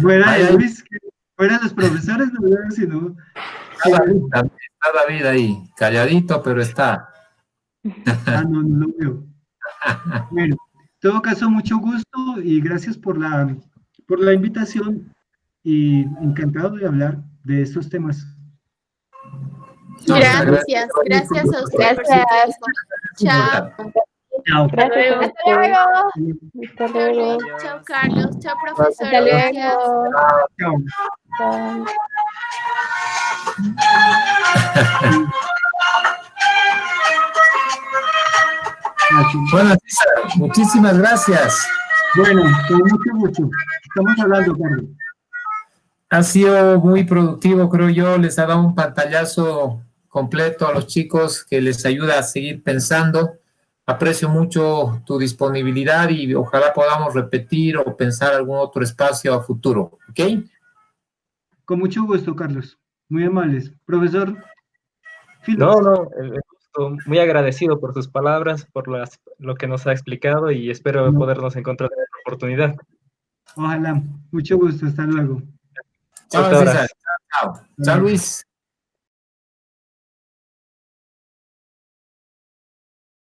Fuera de Luis, fuera los profesores, no veo sino... Está David ahí, calladito, pero está. No lo veo. Bueno, en todo caso, mucho gusto y gracias por la invitación y encantado de hablar de estos temas. Gracias a usted por su tiempo. Chao. Chao. Gracias. Hasta luego. Chao, Carlos. Chao, profesor. Hasta Gracias. Chao. Chao. Bueno, César, muchísimas gracias. Bueno, con mucho gusto. Estamos hablando, Carlos. Ha sido muy productivo, creo yo. Les ha dado un pantallazo completo a los chicos que les ayuda a seguir pensando. Aprecio mucho tu disponibilidad y ojalá podamos repetir o pensar algún otro espacio a futuro. ¿Ok? Con mucho gusto, Carlos. Muy amables. Profesor. No, muy agradecido por sus palabras, por lo que nos ha explicado y espero podernos encontrar en otra oportunidad. Ojalá. Mucho gusto. Hasta luego. Chao, César. Chao. Chao, Luis.